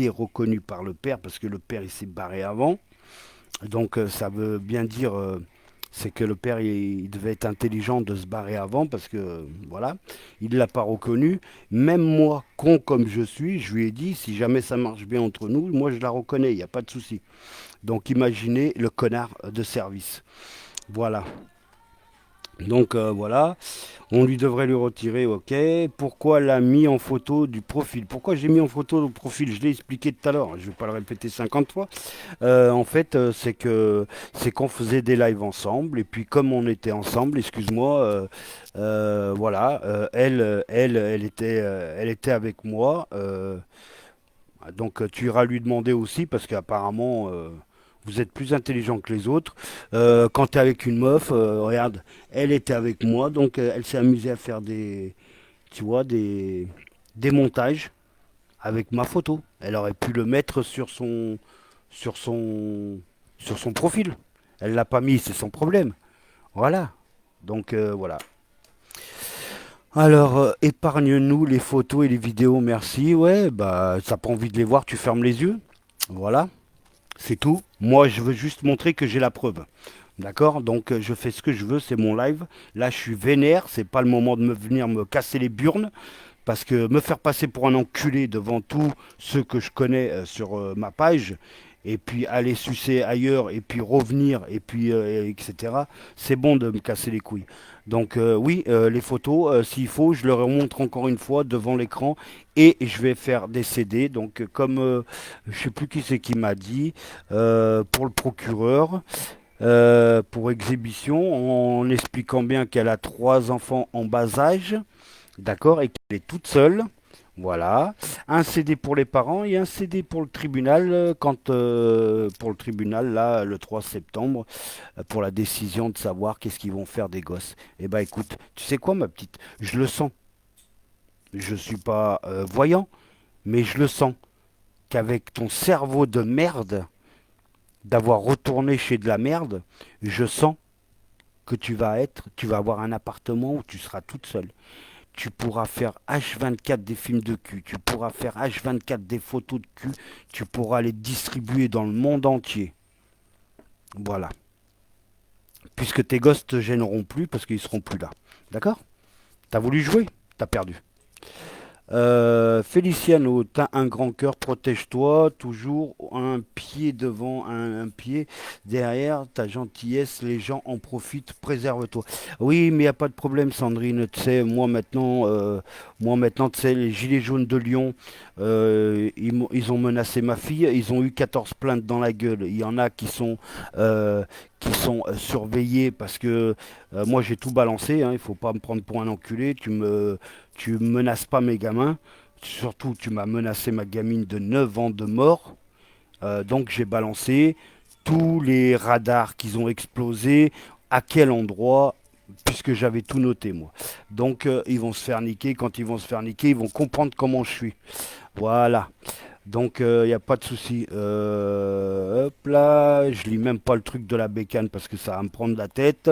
reconnue par le père parce que le père il s'est barré avant. Donc ça veut bien dire, c'est que le père il devait être intelligent de se barrer avant parce que voilà, il ne l'a pas reconnu. Même moi, con comme je suis, je lui ai dit si jamais ça marche bien entre nous, moi je la reconnais, il n'y a pas de souci. Donc imaginez le connard de service. Voilà. Donc voilà, on lui devrait lui retirer, ok. Pourquoi l'a mis en photo du profil? Pourquoi j'ai mis en photo le profil? Je l'ai expliqué tout à l'heure, je ne vais pas le répéter 50 fois. En fait, c'est qu'on faisait des lives ensemble, et puis comme on était ensemble, excuse-moi, voilà, elle était avec moi. Donc tu iras lui demander aussi, parce qu'apparemment, vous êtes plus intelligent que les autres. Quand tu es avec une meuf, regarde, elle était avec moi, donc elle s'est amusée à faire tu vois, des montages avec ma photo. Elle aurait pu le mettre sur son, sur son profil. Elle l'a pas mis, c'est son problème. Voilà. Donc voilà. Alors, épargne-nous les photos et les vidéos, merci. Ouais, bah, ça pas envie de les voir, tu fermes les yeux. Voilà, c'est tout. Moi, je veux juste montrer que j'ai la preuve. D'accord? Donc, je fais ce que je veux, c'est mon live. Là, je suis vénère, c'est pas le moment de me venir me casser les burnes. Parce que me faire passer pour un enculé devant tous ceux que je connais sur ma page, et puis aller sucer ailleurs, et puis revenir, et puis etc., c'est bon de me casser les couilles. Donc oui, les photos, s'il faut, je leur montre encore une fois devant l'écran, et je vais faire des CD. Donc comme je sais plus qui c'est qui m'a dit, pour le procureur, pour exhibition, en expliquant bien qu'elle a trois enfants en bas âge. D'accord, et qu'elle est toute seule. Voilà. Un CD pour les parents et un CD pour le tribunal, pour le tribunal, là, le 3 septembre, pour la décision de savoir qu'est-ce qu'ils vont faire des gosses. Eh ben écoute, tu sais quoi, ma petite? Je le sens. Je suis pas voyant, mais je le sens qu'avec ton cerveau de merde, d'avoir retourné chez de la merde, je sens que tu vas avoir un appartement où tu seras toute seule. Tu pourras faire H24 des films de cul, tu pourras faire H24 des photos de cul, tu pourras les distribuer dans le monde entier. Voilà. Puisque tes gosses te gêneront plus parce qu'ils seront plus là. D'accord? T'as voulu jouer? T'as perdu. Feliciano, t'as un grand cœur, protège-toi, toujours un pied devant, un pied derrière, ta gentillesse, les gens en profitent, préserve-toi. Oui, mais il n'y a pas de problème, Sandrine, tu sais, moi maintenant, tu sais, les gilets jaunes de Lyon, ils ont menacé ma fille, ils ont eu 14 plaintes dans la gueule. Il y en a qui sont surveillés parce que moi j'ai tout balancé, hein, il faut pas me prendre pour un enculé, tu menaces pas mes gamins. Surtout, tu m'as menacé ma gamine de 9 ans de mort. Donc, j'ai balancé tous les radars qu'ils ont explosés, à quel endroit, puisque j'avais tout noté, moi. Donc, ils vont se faire niquer. Quand ils vont se faire niquer, ils vont comprendre comment je suis. Voilà. Donc, il n'y a pas de souci. Hop là, je lis même pas le truc de la bécane parce que ça va me prendre la tête.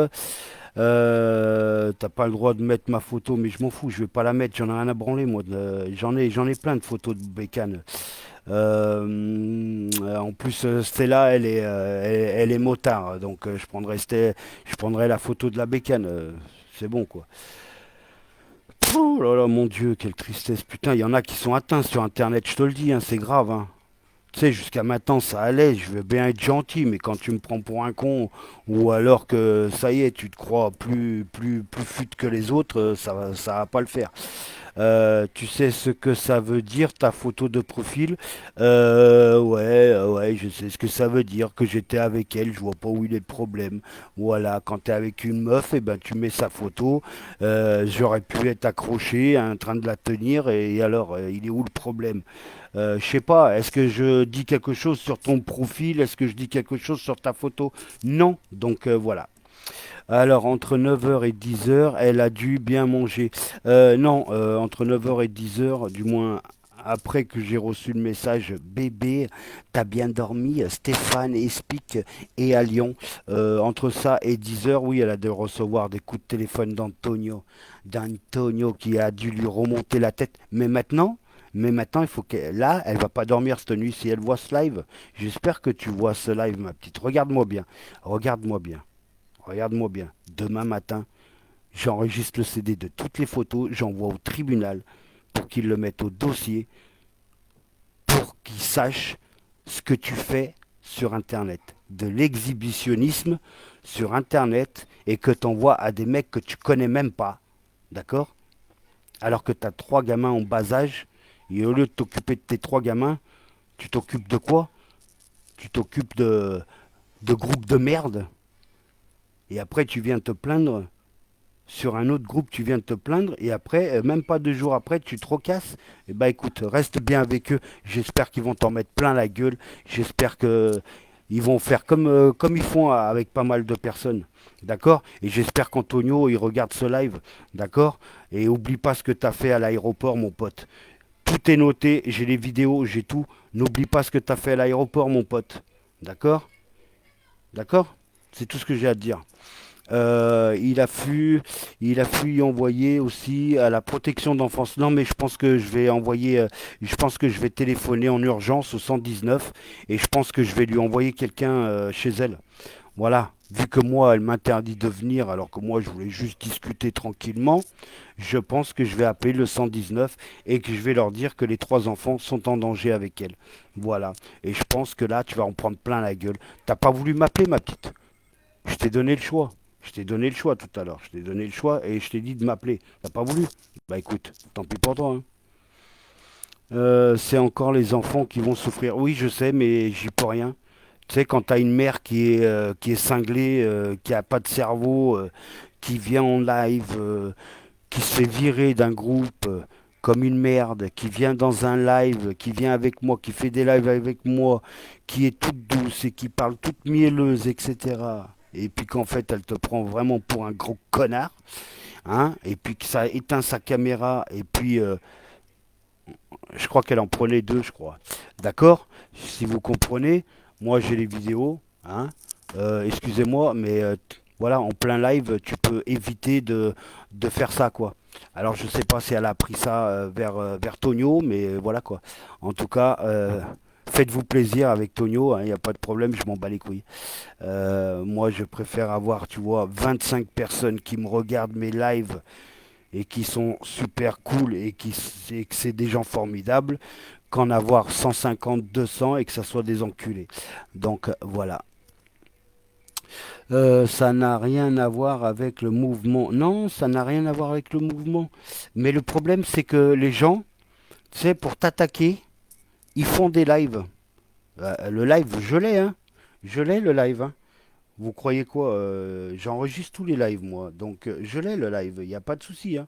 T'as pas le droit de mettre ma photo, mais je m'en fous, je vais pas la mettre, j'en ai rien à branler, moi. J'en ai plein de photos de bécane. En plus, Stella, elle est motard, donc je prendrai la photo de la bécane. C'est bon, quoi. Oh là là, mon Dieu, quelle tristesse. Putain, il y en a qui sont atteints sur Internet, je te le dis, hein, c'est grave, hein. Tu sais, jusqu'à maintenant, ça allait, je veux bien être gentil, mais quand tu me prends pour un con, ou alors que ça y est, tu te crois plus fut que les autres, ça va pas le faire. Tu sais ce que ça veut dire, ta photo de profil? Ouais, je sais ce que ça veut dire, que j'étais avec elle, je vois pas où il est le problème. Voilà, quand t'es avec une meuf, eh ben, tu mets sa photo, j'aurais pu être accroché, en train de la tenir, et alors, il est où le problème? Je sais pas, est-ce que je dis quelque chose sur ton profil? Est-ce que je dis quelque chose sur ta photo? Non, donc voilà. Alors, entre 9 heures et 10 heures, elle a dû bien manger. Non, entre 9 heures et 10 heures, du moins après que j'ai reçu le message, bébé, t'as bien dormi, Stéphane, Espic et à Lyon. Entre ça et 10 heures, oui, elle a dû recevoir des coups de téléphone d'Antonio qui a dû lui remonter la tête. Mais maintenant, il faut qu'elle, là, elle va pas dormir cette nuit si elle voit ce live. J'espère que tu vois ce live, ma petite. Regarde-moi bien. Regarde-moi bien. Regarde-moi bien. Demain matin, j'enregistre le CD de toutes les photos, j'envoie au tribunal pour qu'ils le mettent au dossier, pour qu'ils sachent ce que tu fais sur Internet. De l'exhibitionnisme sur Internet et que tu envoies à des mecs que tu connais même pas, d'accord? Alors que tu as trois gamins en bas âge, et au lieu de t'occuper de tes trois gamins, tu t'occupes de quoi? Tu t'occupes de groupes de merde, et après tu viens te plaindre sur un autre groupe, tu viens de te plaindre, et après, même pas 2 jours après, tu te recasses. Et bah écoute, reste bien avec eux. J'espère qu'ils vont t'en mettre plein la gueule. J'espère que ils vont faire comme ils font avec pas mal de personnes. D'accord? Et j'espère qu'Antonio, il regarde ce live. D'accord? Et oublie pas ce que t'as fait à l'aéroport, mon pote. Tout est noté, j'ai les vidéos, j'ai tout. N'oublie pas ce que t'as fait à l'aéroport, mon pote. D'accord? D'accord? C'est tout ce que j'ai à te dire. Il a pu y envoyer aussi à la protection d'enfance. Non, mais je pense que je vais envoyer, je pense que je vais téléphoner en urgence au 119 et je pense que je vais lui envoyer quelqu'un chez elle. Voilà. Vu que moi, elle m'interdit de venir alors que moi, je voulais juste discuter tranquillement, je pense que je vais appeler le 119 et que je vais leur dire que les trois enfants sont en danger avec elle. Voilà. Et je pense que là, tu vas en prendre plein la gueule. T'as pas voulu m'appeler, ma petite? Je t'ai donné le choix. Je t'ai donné le choix tout à l'heure. Je t'ai donné le choix et je t'ai dit de m'appeler. T'as pas voulu? Bah écoute, tant pis pour toi, hein. C'est encore les enfants qui vont souffrir. Oui, je sais, mais j'y peux rien. Tu sais, quand t'as une mère qui est cinglée, qui a pas de cerveau, qui vient en live, qui se fait virer d'un groupe comme une merde, qui vient dans un live, qui vient avec moi, qui fait des lives avec moi, qui est toute douce et qui parle toute mielleuse, etc. Et puis qu'en fait, elle te prend vraiment pour un gros connard, hein, et puis que ça éteint sa caméra, et puis je crois qu'elle en prenait deux, je crois. D'accord? Si vous comprenez, moi j'ai les vidéos, hein. Excusez-moi, mais voilà, en plein live, tu peux éviter de faire ça, quoi. Alors je sais pas si elle a pris ça vers Tonio, mais voilà quoi. En tout cas, faites-vous plaisir avec Tonio, il n'y a pas de problème, je m'en bats les couilles. Moi je préfère avoir, tu vois, 25 personnes qui me regardent mes lives et qui sont super cool et que c'est des gens formidables, qu'en avoir 150, 200 et que ça soit des enculés. Donc voilà. Ça n'a rien à voir avec le mouvement. Non, ça n'a rien à voir avec le mouvement. Mais le problème, c'est que les gens, tu sais, pour t'attaquer, ils font des lives. Le live, je l'ai, hein. Je l'ai, le live, hein. Vous croyez quoi? J'enregistre tous les lives, moi. Donc, je l'ai, le live. Il n'y a pas de souci, hein.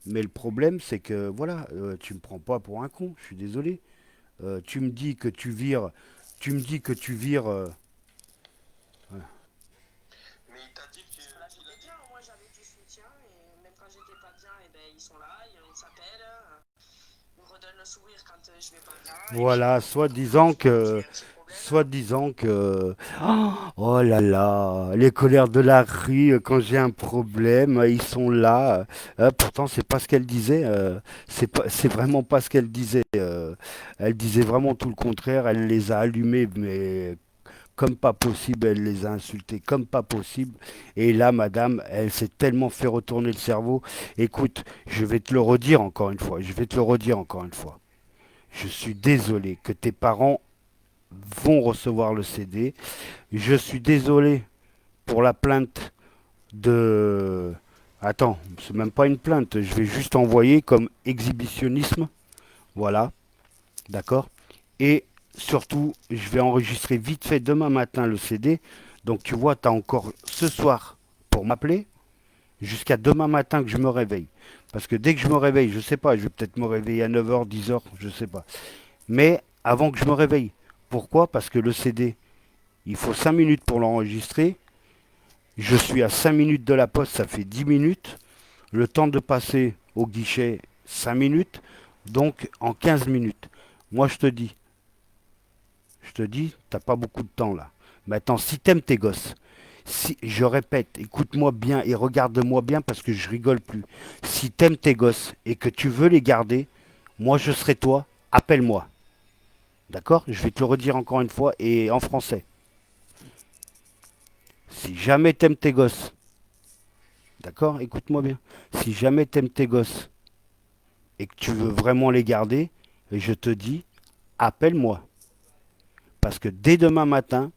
Mais le problème, c'est que, voilà, tu me prends pas pour un con. Je suis désolé. Tu me dis que tu vires. Tu me dis que tu vires. Mais il t'a dit que. Voilà, je voulais dire, moi j'avais du soutien et même quand j'étais pas bien, et ben, ils sont là, ils s'appellent, ils me redonnent le sourire quand je vais pas bien et puis Voilà, ils font oublier un petit problème. soit disant que, oh là là, les colères de la rue, quand j'ai un problème, ils sont là. Pourtant, c'est pas ce qu'elle disait. C'est vraiment pas ce qu'elle disait. Elle disait vraiment tout le contraire. Elle les a allumés, mais comme pas possible. Elle les a insultés comme pas possible. Et là, madame, elle s'est tellement fait retourner le cerveau. Écoute, je vais te le redire encore une fois. Je vais te le redire encore une fois. Je suis désolé que tes parents vont recevoir le CD. Je suis désolé pour la plainte de... Attends, c'est même pas une plainte. Je vais juste envoyer comme exhibitionnisme. Voilà, d'accord. Et surtout, je vais enregistrer vite fait demain matin le CD. Donc tu vois, tu as encore ce soir pour m'appeler jusqu'à demain matin que je me réveille. Parce que dès que je me réveille, je sais pas, je vais peut-être me réveiller à 9h, 10h, je sais pas. Mais avant que je me réveille. Pourquoi? Parce que le CD, il faut 5 minutes pour l'enregistrer. Je suis à 5 minutes de la poste, ça fait 10 minutes. Le temps de passer au guichet, 5 minutes. Donc en 15 minutes. Moi je te dis, t'as pas beaucoup de temps là. Maintenant, si t'aimes tes gosses, si, je répète, écoute-moi bien et regarde-moi bien parce que je rigole plus. Si t'aimes tes gosses et que tu veux les garder, moi je serai toi, appelle-moi. D'accord? Je vais te le redire encore une fois et en français. Si jamais t'aimes tes gosses, d'accord? Écoute-moi bien. Si jamais t'aimes tes gosses et que tu veux vraiment les garder, je te dis, appelle-moi. Parce que dès demain matin,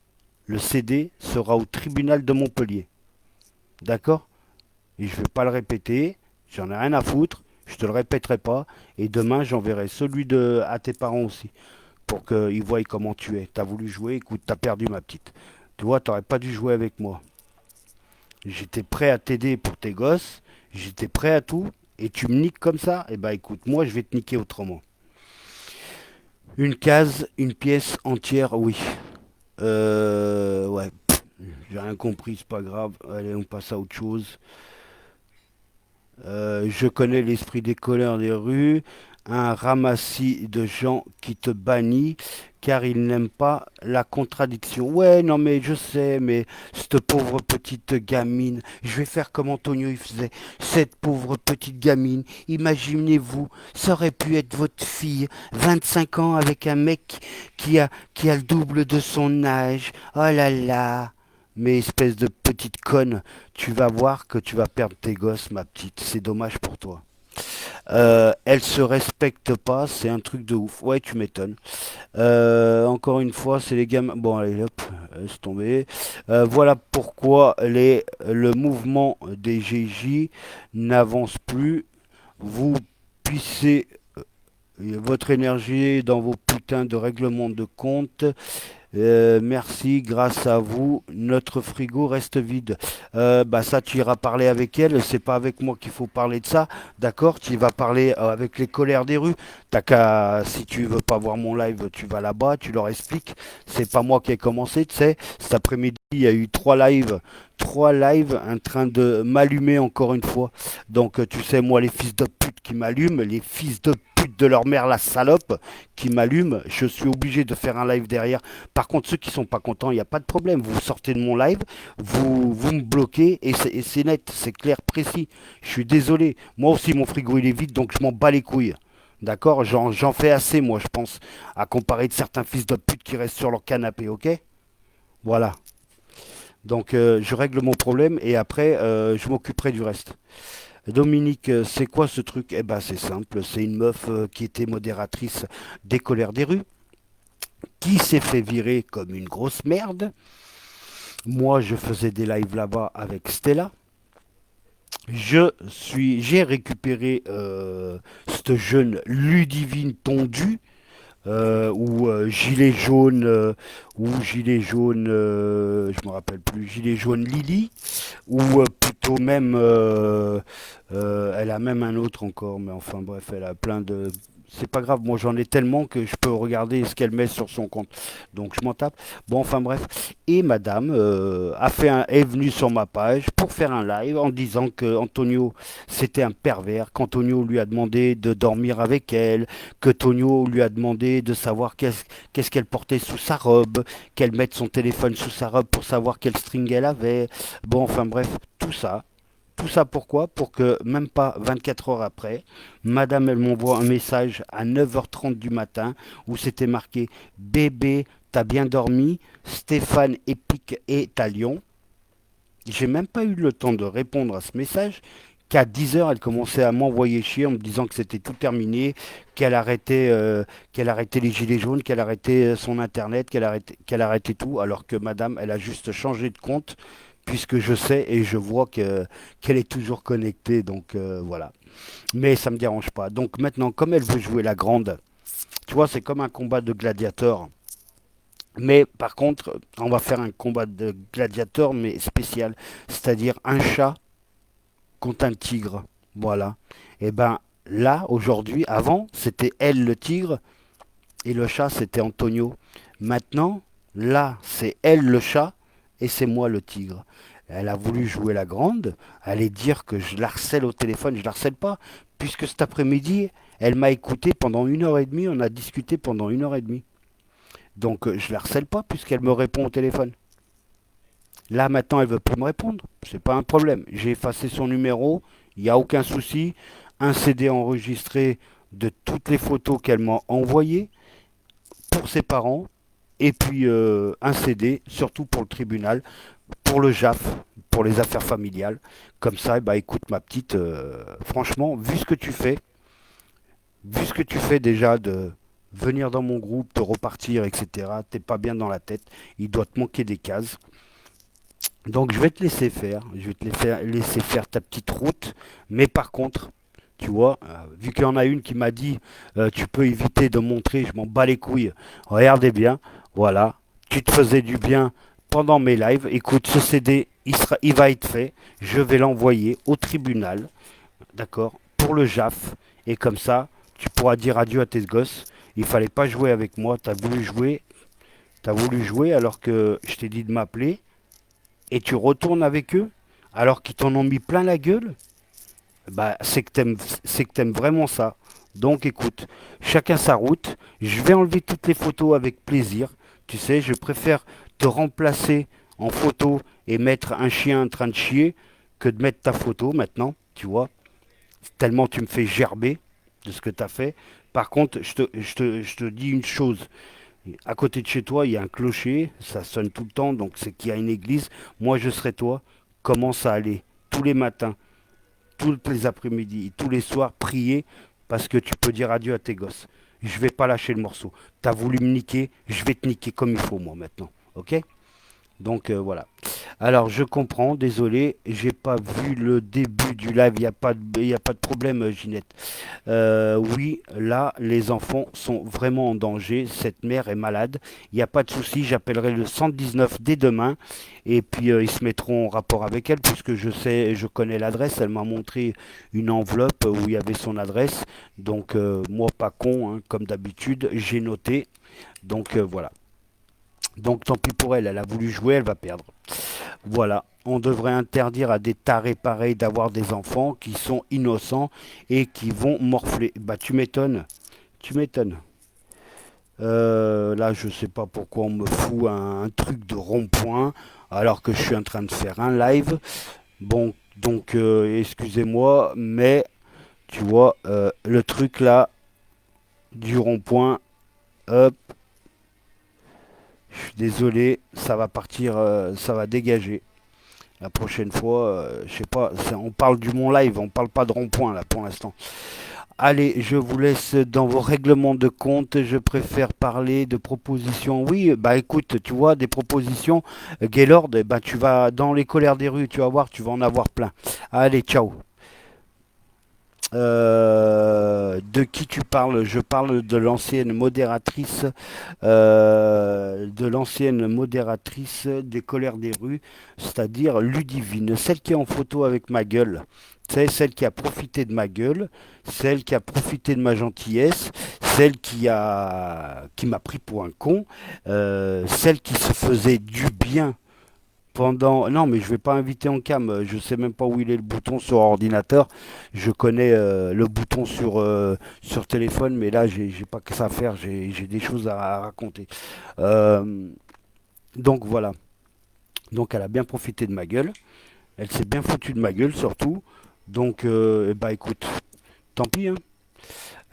le CD sera au tribunal de Montpellier. d'accord? Et je vais pas le répéter, j'en ai rien à foutre, je te le répéterai pas, et demain j'enverrai celui à tes parents aussi, pour qu'ils voient comment tu es. T'as voulu jouer, écoute, t'as perdu ma petite. Tu vois, t'aurais pas dû jouer avec moi. J'étais prêt à t'aider pour tes gosses, j'étais prêt à tout, et tu me niques comme ça, eh ben écoute, moi je vais te niquer autrement. Une case, une pièce entière, oui. Ouais, j'ai rien compris, c'est pas grave. Allez, on passe à autre chose. Je connais l'esprit des colères des rues, un ramassis de gens qui te bannit car ils n'aiment pas la contradiction. Ouais, non mais je sais, mais cette pauvre petite gamine, je vais faire comme Antonio il faisait. Cette pauvre petite gamine, imaginez-vous, ça aurait pu être votre fille, 25 ans avec un mec qui a le double de son âge. Oh là là. Mais espèce de petite conne, tu vas voir que tu vas perdre tes gosses, ma petite. C'est dommage pour toi. Elle se respecte pas, c'est un truc de ouf. Ouais, tu m'étonnes. Encore une fois, c'est les gamins. Bon, allez, hop, laisse tomber. Voilà pourquoi le mouvement des GJ n'avance plus. Vous puissez votre énergie dans vos putains de règlements de compte. Merci, grâce à vous, notre frigo reste vide. Bah ça, tu iras parler avec elle. C'est pas avec moi qu'il faut parler de ça, d'accord? Tu vas parler avec les colères des rues. T'as qu'à, si tu veux pas voir mon live, tu vas là-bas, tu leur expliques. C'est pas moi qui ai commencé, tu sais. Cet après-midi, il y a eu trois lives, en train de m'allumer encore une fois. Donc, tu sais, moi, les fils de pute qui m'allument, les fils de pute de leur mère, la salope, qui m'allument, je suis obligé de faire un live derrière. Par contre, ceux qui sont pas contents, il n'y a pas de problème. Vous sortez de mon live, vous me bloquez et c'est net, c'est clair, précis. Je suis désolé. Moi aussi, mon frigo, il est vide, donc je m'en bats les couilles. D'accord? J'en fais assez, moi, je pense, à comparer de certains fils de pute qui restent sur leur canapé, ok? Voilà. Donc, je règle mon problème et après, je m'occuperai du reste. Dominique, c'est quoi ce truc? Eh ben, c'est simple. C'est une meuf qui était modératrice des colères des rues, qui s'est fait virer comme une grosse merde. Moi, je faisais des lives là-bas avec Stella. J'ai récupéré cette jeune Ludivine tondue ou gilet jaune, je me rappelle plus, gilet jaune Lily, ou plutôt même, elle a même un autre encore, mais enfin bref, elle a plein de. C'est pas grave, moi j'en ai tellement que je peux regarder ce qu'elle met sur son compte. Donc je m'en tape. Bon, enfin bref. Et madame est venue sur ma page pour faire un live en disant que Antonio c'était un pervers, qu'Antonio lui a demandé de dormir avec elle, que Tonio lui a demandé de savoir qu'est-ce qu'elle portait sous sa robe, qu'elle mette son téléphone sous sa robe pour savoir quel string elle avait. Bon, enfin bref, tout ça. Tout ça pourquoi? Pour que même pas 24 heures après, madame, elle m'envoie un message à 9h30 du matin où c'était marqué: Bébé, t'as bien dormi? Stéphane Epic est à Lyon. J'ai même pas eu le temps de répondre à ce message qu'à 10 heures, elle commençait à m'envoyer chier en me disant que c'était tout terminé, qu'elle arrêtait les gilets jaunes, qu'elle arrêtait son internet, qu'elle arrêtait tout, alors que madame, elle a juste changé de compte, puisque je sais et je vois qu'elle est toujours connectée, donc voilà. Mais ça me dérange pas. Donc maintenant, comme elle veut jouer la grande, tu vois, c'est comme un combat de gladiateurs. Mais par contre, on va faire un combat de gladiateurs, mais spécial, c'est-à-dire un chat contre un tigre. Voilà. Et ben là, aujourd'hui, avant, c'était elle le tigre et le chat, c'était Antonio. Maintenant, là, c'est elle le chat et c'est moi le tigre. Elle a voulu jouer la grande, aller dire que je la harcèle au téléphone, je la harcèle pas, puisque cet après-midi, elle m'a écouté pendant 1 heure et demie, on a discuté pendant 1 heure et demie. Donc je la harcèle pas puisqu'elle me répond au téléphone. Là maintenant elle veut plus me répondre, c'est pas un problème. J'ai effacé son numéro, il n'y a aucun souci. Un CD enregistré de toutes les photos qu'elle m'a envoyées pour ses parents, et puis un CD, surtout pour le tribunal, pour le JAF, pour les affaires familiales. Comme ça, bah écoute ma petite, franchement, vu ce que tu fais déjà de venir dans mon groupe, de repartir, etc., t'es pas bien dans la tête, il doit te manquer des cases. Donc je vais te laisser faire, je vais te laisser faire ta petite route, mais par contre, tu vois, vu qu'il y en a une qui m'a dit, tu peux éviter de montrer, je m'en bats les couilles, regardez bien, voilà, tu te faisais du bien pendant mes lives, écoute, ce CD, il va être fait, je vais l'envoyer au tribunal, d'accord, pour le JAF, et comme ça, tu pourras dire adieu à tes gosses, il fallait pas jouer avec moi, t'as voulu jouer alors que je t'ai dit de m'appeler, et tu retournes avec eux alors qu'ils t'en ont mis plein la gueule, bah c'est que t'aimes vraiment ça. Donc écoute, chacun sa route. Je vais enlever toutes les photos avec plaisir. Tu sais, je préfère te remplacer en photo et mettre un chien en train de chier que de mettre ta photo maintenant, tu vois. Tellement tu me fais gerber de ce que tu as fait. Par contre, je te dis une chose. À côté de chez toi, il y a un clocher, ça sonne tout le temps, donc c'est qu'il y a une église. Moi, je serai toi. Commence à aller tous les matins, tous les après-midi, tous les soirs, prier parce que tu peux dire adieu à tes gosses. Je vais pas lâcher le morceau. T'as voulu me niquer, je vais te niquer comme il faut, moi, maintenant. Ok? Donc voilà. Alors je comprends, désolé, j'ai pas vu le début du live, il y a pas de problème, Ginette. Oui, là, les enfants sont vraiment en danger. Cette mère est malade. Il n'y a pas de souci, j'appellerai le 119 dès demain. Et puis, ils se mettront en rapport avec elle, puisque je sais, je connais l'adresse. Elle m'a montré une enveloppe où il y avait son adresse. Donc, moi, pas con, hein, comme d'habitude, j'ai noté. Donc, voilà. Donc, tant pis pour elle. Elle a voulu jouer, elle va perdre. Voilà. On devrait interdire à des tarés pareils d'avoir des enfants qui sont innocents et qui vont morfler. Bah, tu m'étonnes. Tu m'étonnes. Là, je sais pas pourquoi on me fout un truc de rond-point alors que je suis en train de faire un live. Bon, donc, excusez-moi, mais tu vois, le truc là du rond-point, hop, je suis désolé, ça va partir, ça va dégager. La prochaine fois, je sais pas, on parle du Mont Live, on parle pas de rond-point là pour l'instant. Allez, je vous laisse dans vos règlements de compte. Je préfère parler de propositions. Oui, bah écoute, tu vois, des propositions, Gaylord, bah tu vas dans les colères des rues, tu vas voir, tu vas en avoir plein. Allez, ciao. De qui tu parles? Je parle de l'ancienne modératrice des colères des rues, c'est-à-dire Ludivine, celle qui est en photo avec ma gueule. C'est celle qui a profité de ma gueule, celle qui a profité de ma gentillesse, celle qui m'a pris pour un con, celle qui se faisait du bien pendant. Non, mais je vais pas inviter en cam. Je sais même pas où il est le bouton sur ordinateur. Je connais le bouton sur téléphone, mais là, j'ai pas que ça à faire. J'ai des choses à raconter. Euh, donc voilà. Donc elle a bien profité de ma gueule. Elle s'est bien foutue de ma gueule surtout. Donc, bah écoute, tant pis, hein.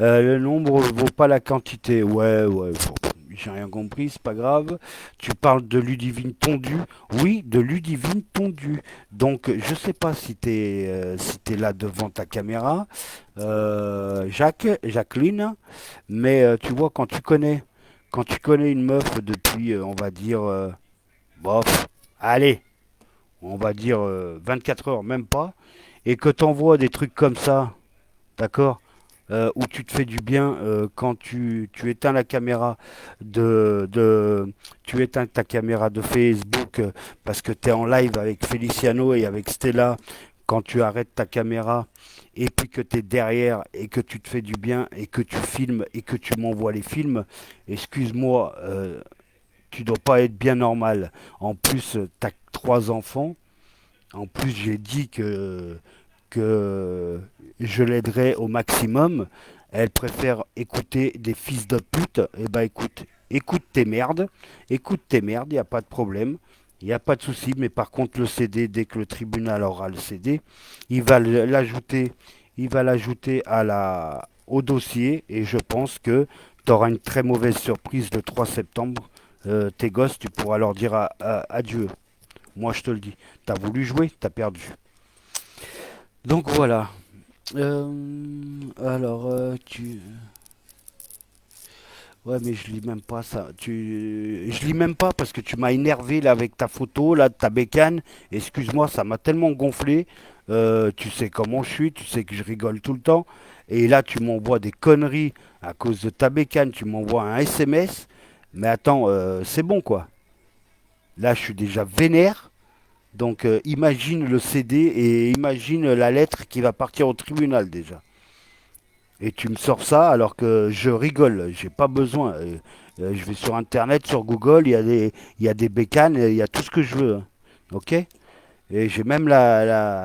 Le nombre vaut pas la quantité. Ouais, ouais. Bon, j'ai rien compris, c'est pas grave. Tu parles de Ludivine tondue. Oui, de Ludivine tondue. Donc, je sais pas si t'es là devant ta caméra, Jacqueline, mais tu vois, quand tu connais une meuf depuis, on va dire, bof, allez, on va dire 24 heures, même pas, et que t'envoies des trucs comme ça, d'accord? Où tu te fais du bien quand tu éteins la caméra tu éteins ta caméra de Facebook parce que tu es en live avec Feliciano et avec Stella, quand tu arrêtes ta caméra et puis que tu es derrière et que tu te fais du bien et que tu filmes et que tu m'envoies les films, excuse-moi, tu dois pas être bien normal. En plus, tu as 3 enfants. En plus, j'ai dit que je l'aiderai au maximum. Elle préfère écouter des fils de pute. Eh ben écoute, écoute tes merdes, il n'y a pas de problème. Il n'y a pas de souci, mais par contre le CD, dès que le tribunal aura le CD, il va l'ajouter, il va l'ajouter au dossier et je pense que tu auras une très mauvaise surprise le 3 septembre. Tes gosses, tu pourras leur dire adieu. Moi je te le dis. T'as voulu jouer, t'as perdu. Donc voilà. Alors, Ouais, mais je lis même pas ça. Je lis même pas parce que tu m'as énervé là avec ta photo, là, de ta bécane. Excuse-moi, ça m'a tellement gonflé. Tu sais comment je suis, tu sais que je rigole tout le temps. Et là, tu m'envoies des conneries à cause de ta bécane. Tu m'envoies un SMS. Mais attends, c'est bon quoi. Là, je suis déjà vénère. Donc, imagine le CD et imagine la lettre qui va partir au tribunal déjà. Et tu me sors ça alors que je rigole, j'ai pas besoin. Je vais sur internet, sur Google, il y a des bécanes, il y a tout ce que je veux, hein. Ok? Et j'ai même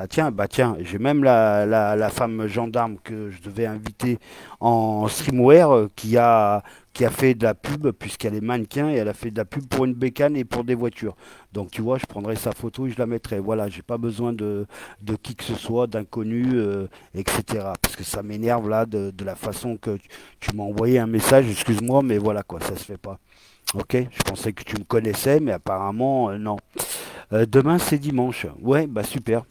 tiens, j'ai même la femme gendarme que je devais inviter en streamwear qui a fait de la pub puisqu'elle est mannequin et elle a fait de la pub pour une bécane et pour des voitures. Donc tu vois, je prendrai sa photo et je la mettrai. Voilà, j'ai pas besoin de qui que ce soit, d'inconnu, etc. Parce que ça m'énerve là de la façon que tu m'as envoyé un message, excuse-moi, mais voilà quoi, ça se fait pas. Ok, je pensais que tu me connaissais, mais apparemment non. Demain c'est dimanche. Ouais, bah super.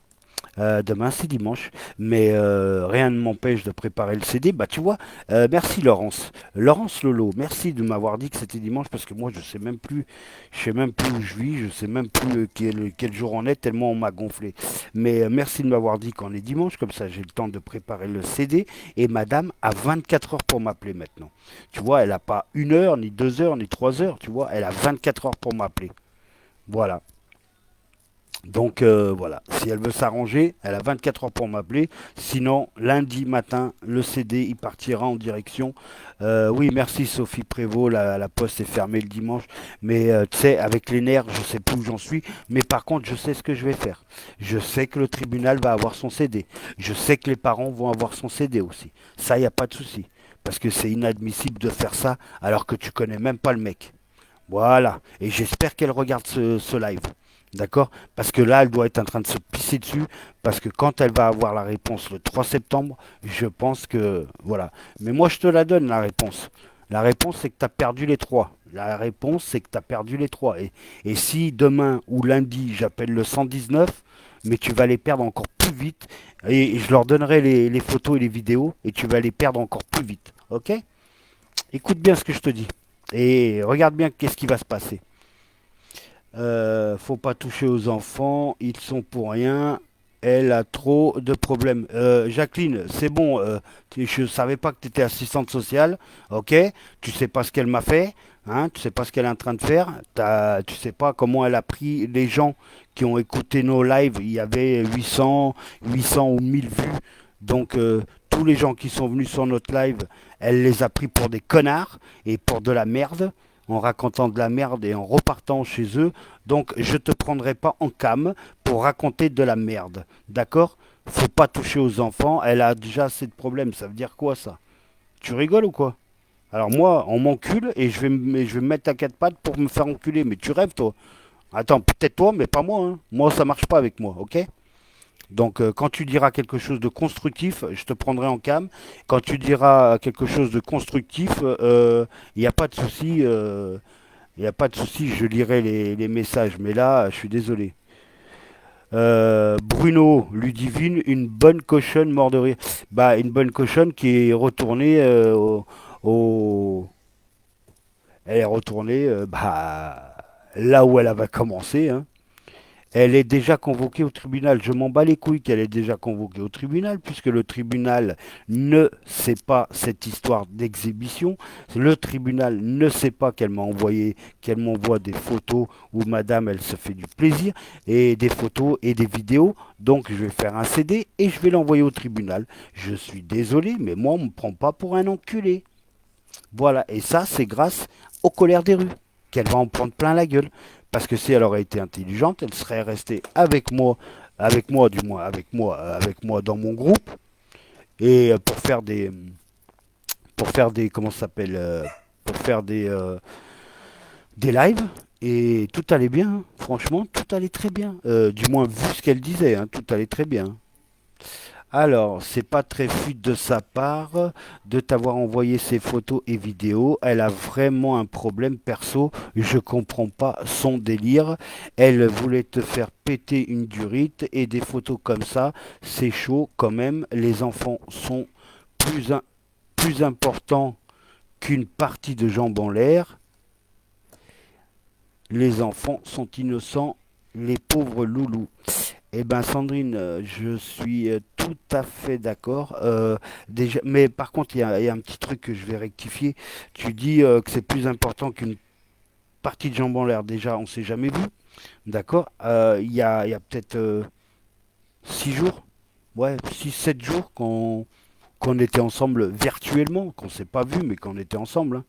Demain c'est dimanche, mais rien ne m'empêche de préparer le CD. Bah tu vois, merci Laurence. Laurence Lolo, merci de m'avoir dit que c'était dimanche parce que moi je sais même plus où je vis, je sais même plus quel jour on est tellement on m'a gonflé. Mais merci de m'avoir dit qu'on est dimanche, comme ça j'ai le temps de préparer le CD et Madame a 24 heures pour m'appeler maintenant. Tu vois, elle a pas 1 heure, ni 2 heures, ni 3 heures, tu vois, elle a 24 heures pour m'appeler. Voilà. Donc voilà, si elle veut s'arranger, elle a 24 heures pour m'appeler. Sinon, lundi matin, le CD, il partira en direction. Oui, merci Sophie Prévost, la poste est fermée le dimanche. Mais tu sais, avec les nerfs, je sais plus où j'en suis. Mais par contre, je sais ce que je vais faire. Je sais que le tribunal va avoir son CD. Je sais que les parents vont avoir son CD aussi. Ça, il n'y a pas de souci. Parce que c'est inadmissible de faire ça alors que tu connais même pas le mec. Voilà. Et j'espère qu'elle regarde ce live. D'accord? Parce que là, elle doit être en train de se pisser dessus. Parce que quand elle va avoir la réponse le 3 septembre, je pense que. Voilà. Mais moi, je te la donne, la réponse. La réponse, c'est que tu as perdu les trois. La réponse, c'est que tu as perdu les trois. Et si demain ou lundi, j'appelle le 119, mais tu vas les perdre encore plus vite. Et je leur donnerai les photos et les vidéos. Et tu vas les perdre encore plus vite. Ok? Écoute bien ce que je te dis. Et regarde bien qu'est-ce qui va se passer. Faut pas toucher aux enfants, ils sont pour rien. Elle a trop de problèmes. Jacqueline, c'est bon. Je savais pas que tu étais assistante sociale. Ok. Tu sais pas ce qu'elle m'a fait. Hein, tu sais pas ce qu'elle est en train de faire. Tu sais pas comment elle a pris les gens qui ont écouté nos lives. Il y avait 800 ou 1000 vues. Donc tous les gens qui sont venus sur notre live, elle les a pris pour des connards et pour de la merde en racontant de la merde et en repartant chez eux. Donc je te prendrai pas en cam pour raconter de la merde. D'accord? Faut pas toucher aux enfants, elle a déjà assez de problèmes. Ça veut dire quoi ça? Tu rigoles ou quoi? Alors moi, on m'encule et je vais me mettre à quatre pattes pour me faire enculer. Mais tu rêves toi? Attends, peut-être toi, mais pas moi, hein. Moi, ça marche pas avec moi, ok? Donc, quand tu diras quelque chose de constructif, je te prendrai en cam. Quand tu diras quelque chose de constructif, il n'y a pas de souci. Il n'y a pas de souci, je lirai les messages. Mais là, je suis désolé. Bruno, Ludivine, une bonne cochonne mort de rire. Bah, une bonne cochonne qui est retournée au- Elle est retournée bah, là où elle avait commencé, hein. Elle est déjà convoquée au tribunal. Je m'en bats les couilles qu'elle est déjà convoquée au tribunal, puisque le tribunal ne sait pas cette histoire d'exhibition. Le tribunal ne sait pas qu'elle m'envoie des photos où madame, elle se fait du plaisir, et des photos et des vidéos. Donc je vais faire un CD et je vais l'envoyer au tribunal. Je suis désolé, mais moi, on ne me prend pas pour un enculé. Voilà, et ça, c'est grâce aux colères des rues, qu'elle va en prendre plein la gueule. Parce que si elle aurait été intelligente, elle serait restée avec moi du moins, avec moi dans mon groupe, et pour faire des, comment ça s'appelle, pour faire des lives, et tout allait bien, hein. Franchement, tout allait très bien. Du moins, vu ce qu'elle disait, hein, tout allait très bien. Alors, c'est pas très fuite de sa part de t'avoir envoyé ses photos et vidéos. Elle a vraiment un problème perso. Je comprends pas son délire. Elle voulait te faire péter une durite et des photos comme ça, c'est chaud quand même. Les enfants sont plus, plus importants qu'une partie de jambes en l'air. Les enfants sont innocents, les pauvres loulous. Eh ben Sandrine, je suis tout à fait d'accord. Déjà, mais par contre, il y a un petit truc que je vais rectifier. Tu dis que c'est plus important qu'une partie de jambes en l'air. Déjà, on s'est jamais vu, d'accord? Il y a peut-être 6 jours, ouais, 6, 7 jours qu'on était ensemble virtuellement, qu'on s'est pas vu, mais qu'on était ensemble, hein.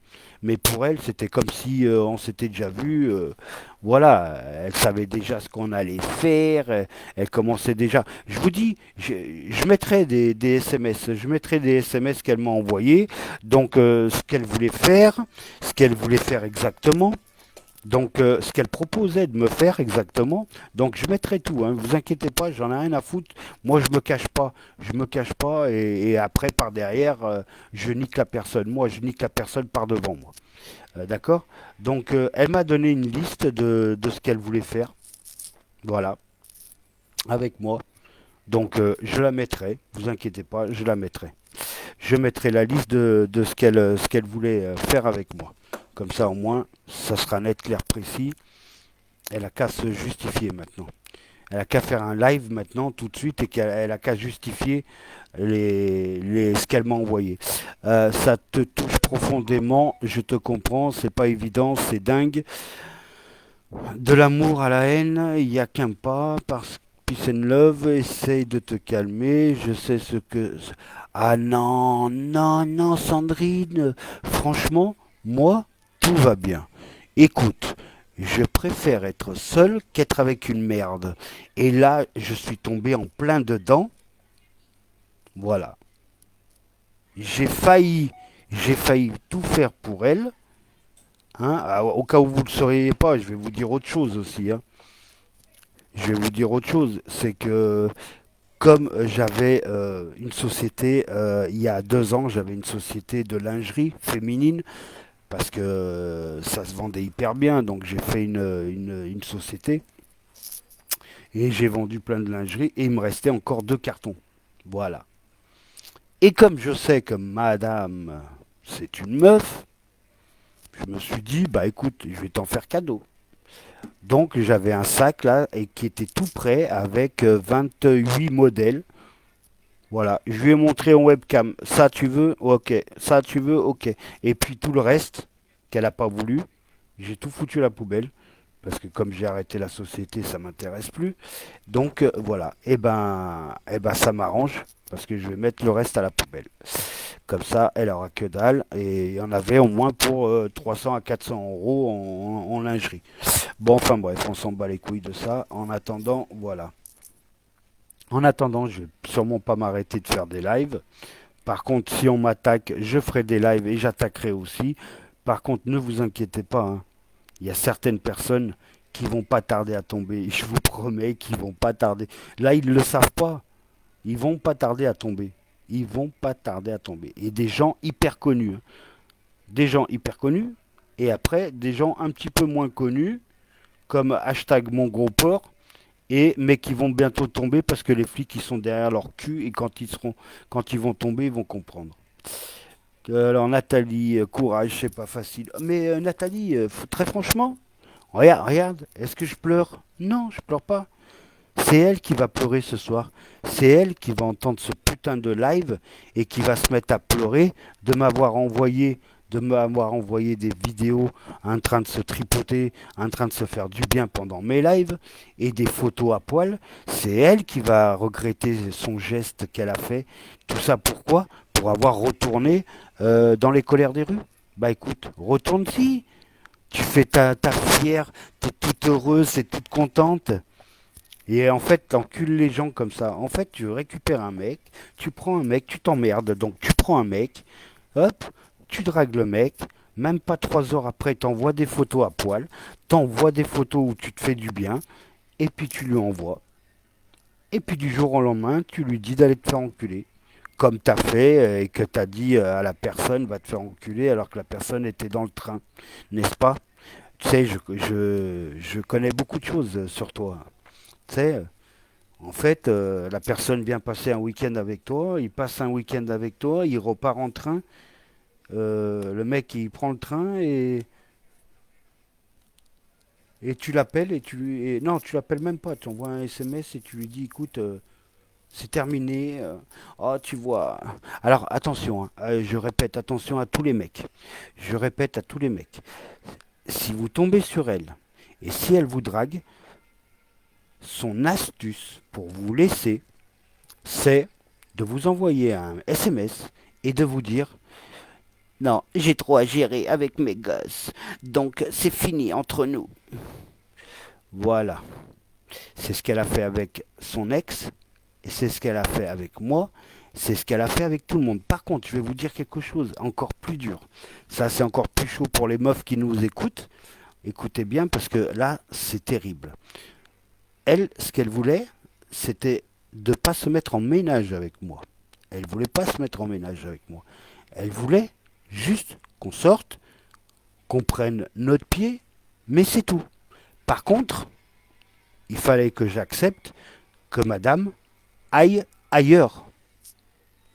Mais pour elle, c'était comme si on s'était déjà vu. Voilà, elle savait déjà ce qu'on allait faire. Elle commençait déjà. Je vous dis, je mettrai des SMS. Je mettrai des SMS qu'elle m'a envoyés. Donc, ce qu'elle voulait faire exactement. Donc, ce qu'elle proposait de me faire exactement, donc je mettrai tout, hein, vous inquiétez pas, j'en ai rien à foutre. Moi, je me cache pas, et après, par derrière, je nique la personne. Moi, je nique la personne par devant, moi. D'accord. Donc, elle m'a donné une liste de ce qu'elle voulait faire, voilà, avec moi. Donc, je la mettrai, vous inquiétez pas, je la mettrai. Je mettrai la liste de ce qu'elle voulait faire avec moi. Comme ça, au moins, ça sera net, clair, précis. Elle a qu'à se justifier maintenant. Elle a qu'à faire un live maintenant, tout de suite, et qu'elle a qu'à justifier ce qu'elle m'a envoyé. Ça te touche profondément, je te comprends, c'est pas évident, c'est dingue. De l'amour à la haine, il n'y a qu'un pas, parce que Peace and Love, essaye de te calmer, je sais ce que... Ah non, non, non, Sandrine, franchement, moi, tout va bien. Écoute, je préfère être seul qu'être avec une merde. Et là, je suis tombé en plein dedans. Voilà. J'ai failli, j'ai failli tout faire pour elle. Hein. Au cas où vous ne le sauriez pas, je vais vous dire autre chose aussi, hein. Je vais vous dire autre chose. C'est que comme j'avais une société, il y a 2 ans, j'avais une société de lingerie féminine parce que ça se vendait hyper bien. Donc j'ai fait une société. Et j'ai vendu plein de lingerie et il me restait encore 2 cartons. Voilà. Et comme je sais que madame, c'est une meuf, je me suis dit, bah écoute, je vais t'en faire cadeau. Donc j'avais un sac là et qui était tout prêt avec 28 modèles. Voilà, je lui ai montré en webcam, ça tu veux, ok, ça tu veux, ok. Et puis tout le reste qu'elle n'a pas voulu, j'ai tout foutu à la poubelle. Parce que comme j'ai arrêté la société, ça m'intéresse plus. Donc voilà, et ben ça m'arrange parce que je vais mettre le reste à la poubelle. Comme ça, elle aura que dalle et il y en avait au moins pour 300 à 400 euros en lingerie. Bon, enfin bref, on s'en bat les couilles de ça. En attendant, voilà. En attendant, je vais sûrement pas m'arrêter de faire des lives. Par contre, si on m'attaque, je ferai des lives et j'attaquerai aussi. Par contre, ne vous inquiétez pas, hein. Il y a certaines personnes qui vont pas tarder à tomber. Je vous promets qu'ils vont pas tarder. Là, ils ne le savent pas. Ils vont pas tarder à tomber. Ils vont pas tarder à tomber. Et des gens hyper connus, hein. Des gens hyper connus. Et après, des gens un petit peu moins connus, comme hashtag mon gros porc. Mais qui vont bientôt tomber parce que les flics ils sont derrière leur cul et quand ils vont tomber, ils vont comprendre. Alors Nathalie, courage, c'est pas facile. Mais Nathalie, très franchement, regarde, regarde, est-ce que je pleure? Non, je pleure pas. C'est elle qui va pleurer ce soir. C'est elle qui va entendre ce putain de live et qui va se mettre à pleurer de m'avoir envoyé des vidéos en train de se tripoter, en train de se faire du bien pendant mes lives et des photos à poil. C'est elle qui va regretter son geste qu'elle a fait. Tout ça pourquoi? Pour avoir retourné dans les colères des rues. Bah écoute, retourne-y. Tu fais ta fière, t'es toute heureuse, et toute contente. Et en fait, t'encules les gens comme ça. En fait, tu récupères un mec, tu prends un mec, tu t'emmerdes, donc tu prends un mec, hop, tu dragues le mec, même pas 3 heures après, t'envoies des photos à poil, t'envoies des photos où tu te fais du bien, et puis tu lui envoies. Et puis du jour au lendemain, tu lui dis d'aller te faire enculer. Comme t'as fait et que t'as dit à la personne va te faire enculer alors que la personne était dans le train. N'est-ce pas? Tu sais, je connais beaucoup de choses sur toi. Tu sais, en fait, la personne vient passer un week-end avec toi, il passe un week-end avec toi, il repart en train, Le mec, il prend le train et tu l'appelles et tu lui... non, tu l'appelles même pas. Tu envoies un SMS et tu lui dis, écoute, c'est terminé. Oh, tu vois. Alors, attention, hein, je répète, attention à tous les mecs. Je répète à tous les mecs. Si vous tombez sur elle et si elle vous drague, son astuce pour vous laisser, c'est de vous envoyer un SMS et de vous dire non, j'ai trop à gérer avec mes gosses, donc c'est fini entre nous. Voilà, c'est ce qu'elle a fait avec son ex, et c'est ce qu'elle a fait avec moi, c'est ce qu'elle a fait avec tout le monde. Par contre, je vais vous dire quelque chose encore plus dur. Ça, c'est encore plus chaud pour les meufs qui nous écoutent. Écoutez bien, parce que là, c'est terrible. Elle, ce qu'elle voulait, c'était de ne pas se mettre en ménage avec moi. Elle voulait pas se mettre en ménage avec moi. Elle voulait juste qu'on sorte, qu'on prenne notre pied, mais c'est tout. Par contre, il fallait que j'accepte que madame aille ailleurs.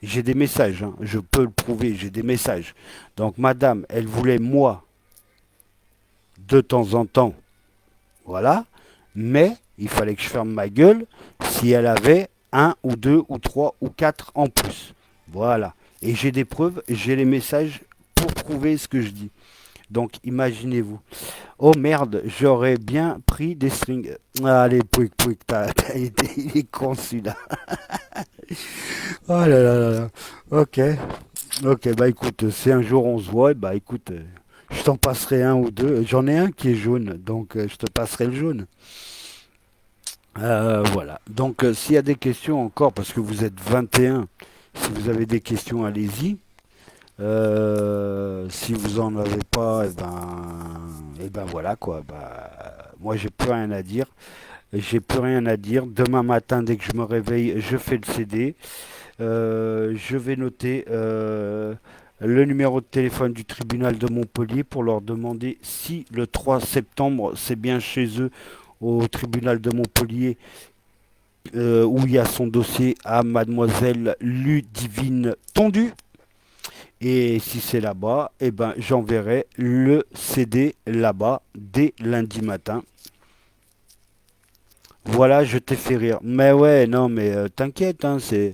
J'ai des messages, hein, je peux le prouver, j'ai des messages. Donc madame, elle voulait moi de temps en temps, voilà, mais il fallait que je ferme ma gueule si elle avait un ou deux ou trois ou quatre en plus. Voilà. Et j'ai des preuves, j'ai les messages pour prouver ce que je dis. Donc imaginez-vous. Oh merde, j'aurais bien pris des strings. Allez, pouic, pouic, il est con celui-là. Oh là là là là. Ok, ok, bah écoute, si un jour on se voit, bah écoute, je t'en passerai un ou deux. J'en ai un qui est jaune, donc je te passerai le jaune. Voilà. Donc s'il y a des questions encore, parce que vous êtes 21, si vous avez des questions, allez-y. Si vous en avez pas, et ben voilà quoi. Bah, moi j'ai plus rien à dire. J'ai plus rien à dire. Demain matin, dès que je me réveille, je fais le CD. Je vais noter le numéro de téléphone du tribunal de Montpellier pour leur demander si le 3 septembre, c'est bien chez eux au tribunal de Montpellier où il y a son dossier à mademoiselle Ludivine Tondu. Et si c'est là-bas, eh ben, j'enverrai le CD là-bas dès lundi matin. Voilà, je t'ai fait rire. Mais ouais, non, mais t'inquiète, hein, je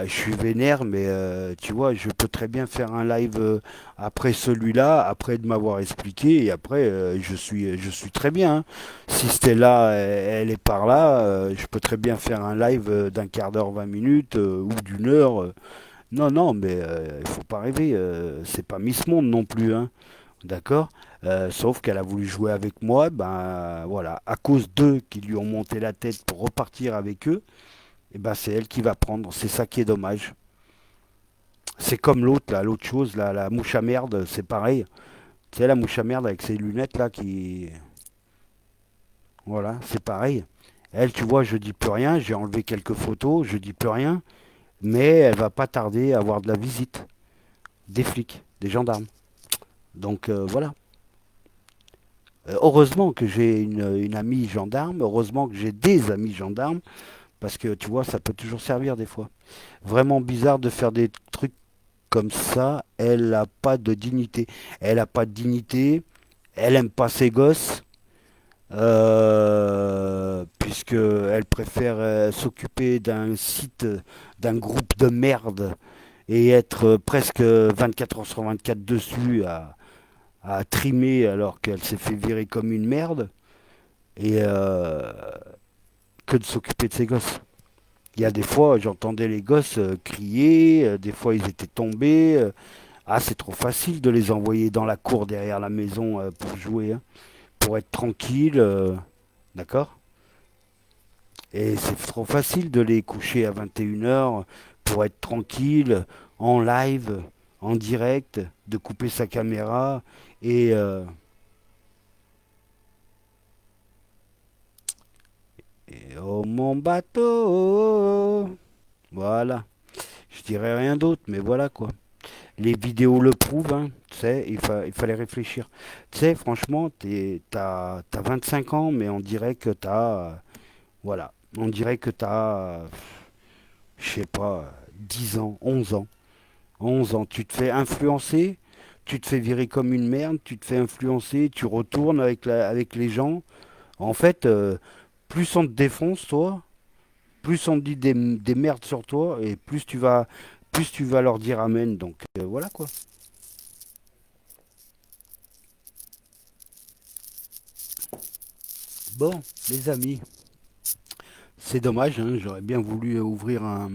suis vénère, mais tu vois, je peux très bien faire un live après celui-là, après de m'avoir expliqué, et après, je suis très bien, hein. Si Stella, elle est par là, je peux très bien faire un live d'un quart d'heure, 20 minutes, ou d'une heure. Non, non, mais il faut pas rêver. C'est pas Miss Monde non plus, hein. D'accord? Sauf qu'elle a voulu jouer avec moi, ben voilà, à cause d'eux qui lui ont monté la tête pour repartir avec eux, et ben c'est elle qui va prendre. C'est ça qui est dommage. C'est comme l'autre, là, l'autre chose, là, la mouche à merde, c'est pareil. Tu sais, la mouche à merde avec ses lunettes là qui. Voilà, c'est pareil. Elle, tu vois, je dis plus rien, j'ai enlevé quelques photos, je dis plus rien, mais elle va pas tarder à avoir de la visite. Des flics, des gendarmes. Donc voilà. Heureusement que j'ai une amie gendarme, heureusement que j'ai des amis gendarmes, parce que tu vois, ça peut toujours servir des fois. Vraiment bizarre de faire des trucs comme ça, elle n'a pas de dignité. Elle n'a pas de dignité, elle aime pas ses gosses, puisque elle préfère s'occuper d'un site, d'un groupe de merde, et être presque 24 heures sur 24 dessus à trimer alors qu'elle s'est fait virer comme une merde et que de s'occuper de ses gosses. Il y a des fois, j'entendais les gosses crier, des fois ils étaient tombés. Ah, c'est trop facile de les envoyer dans la cour derrière la maison pour jouer, hein, pour être tranquille, d'accord. Et c'est trop facile de les coucher à 21 h pour être tranquille, en live, en direct, de couper sa caméra et oh mon bateau. Voilà. Je dirais rien d'autre, mais voilà quoi. Les vidéos le prouvent, hein. Tu sais, il fallait réfléchir. Tu sais, franchement, t'as 25 ans, mais on dirait que voilà. On dirait que je sais pas, 10 ans, 11 ans. 11 ans. Tu te fais influencer. tu te fais virer comme une merde, tu te fais influencer, tu retournes avec les gens. En fait, plus on te défonce, toi, plus on te dit des merdes sur toi, et plus tu vas leur dire amen. Donc voilà quoi. Bon, les amis, c'est dommage, hein, j'aurais bien voulu ouvrir un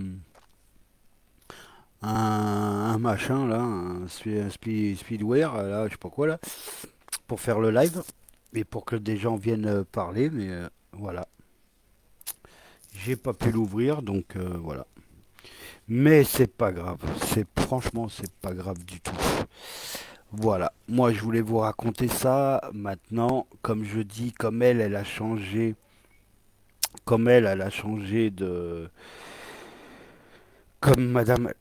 machin là, speedware, là, je sais pas quoi là, pour faire le live et pour que des gens viennent parler, mais voilà, j'ai pas pu l'ouvrir, donc voilà. Mais c'est pas grave, franchement c'est pas grave du tout. Voilà, moi je voulais vous raconter ça. Maintenant, comme je dis, elle a changé, elle a changé comme Madame,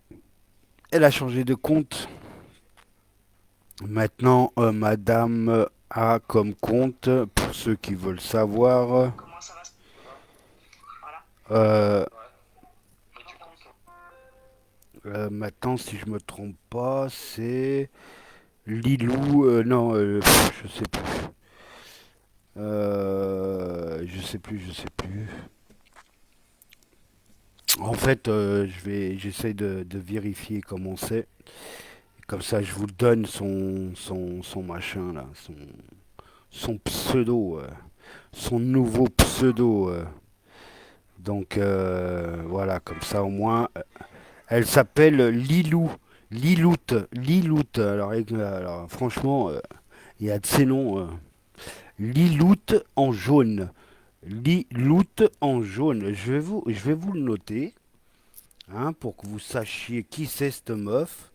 elle a changé de compte. Maintenant, Madame a comme compte, pour ceux qui veulent savoir, Comment ça va se... Voilà. euh, maintenant, si je me trompe pas, c'est Lilou, non, je sais plus. Je sais plus. En fait, j'essaie de vérifier comment c'est. Comme ça, je vous donne son machin là, son pseudo, son nouveau pseudo. Donc voilà, comme ça au moins. Elle s'appelle Lilou. Liloute. Alors, franchement, il y a de ces noms. Liloute en jaune. Liloute en jaune. Je vais vous le noter, hein, pour que vous sachiez qui c'est cette meuf.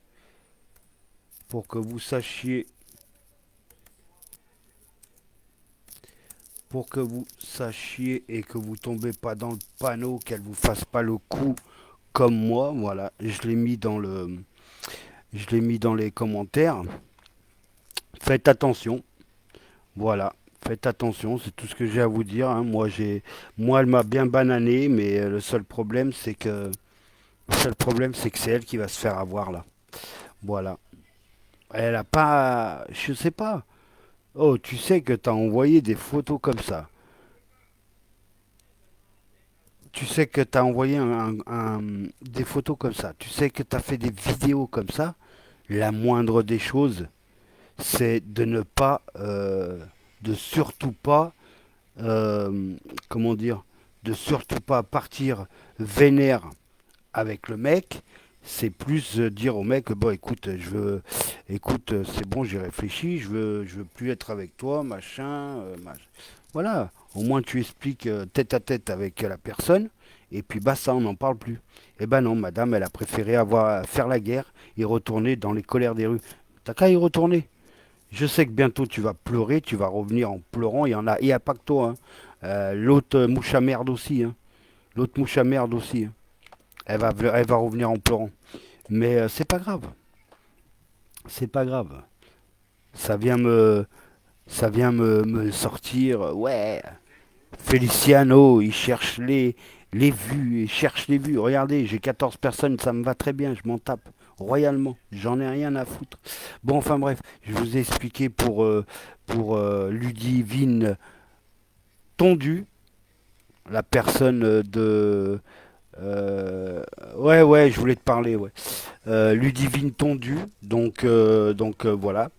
Pour que vous sachiez. Pour que vous sachiez et que vous tombez pas dans le panneau, qu'elle vous fasse pas le coup comme moi. Voilà, je l'ai mis dans les commentaires. Faites attention. Voilà. Faites attention, c'est tout ce que j'ai à vous dire, hein. Moi, elle m'a bien banané, mais le seul problème, c'est que c'est elle qui va se faire avoir là. Voilà. Elle a pas, je sais pas. Oh, tu sais que t'as envoyé des photos comme ça. Tu sais que t'as envoyé des photos comme ça. Tu sais que t'as fait des vidéos comme ça. La moindre des choses, c'est de ne pas, de surtout pas, comment dire, de surtout pas partir vénère avec le mec. C'est plus dire au mec, bon écoute, c'est bon, j'ai réfléchi, je veux plus être avec toi, machin, voilà. Au moins tu expliques tête à tête avec la personne, et puis bah ça, on n'en parle plus. Eh ben non, madame, elle a préféré faire la guerre et retourner dans les colères des rues. T'as qu'à y retourner. Je sais que bientôt tu vas pleurer, tu vas revenir en pleurant. Il y a pas que toi, hein. L'autre mouche à merde aussi, hein. L'autre mouche à merde aussi, hein. Elle va revenir en pleurant. Mais c'est pas grave, c'est pas grave. Ça vient me, me sortir. Ouais, Feliciano, il cherche les vues, il cherche les vues. Regardez, j'ai 14 personnes, ça me va très bien, je m'en tape royalement. J'en ai rien à foutre. Bon, enfin bref, je vous ai expliqué pour Ludivine Tondu, la personne de... ouais, je voulais te parler, ouais. Ludivine Tondu, voilà.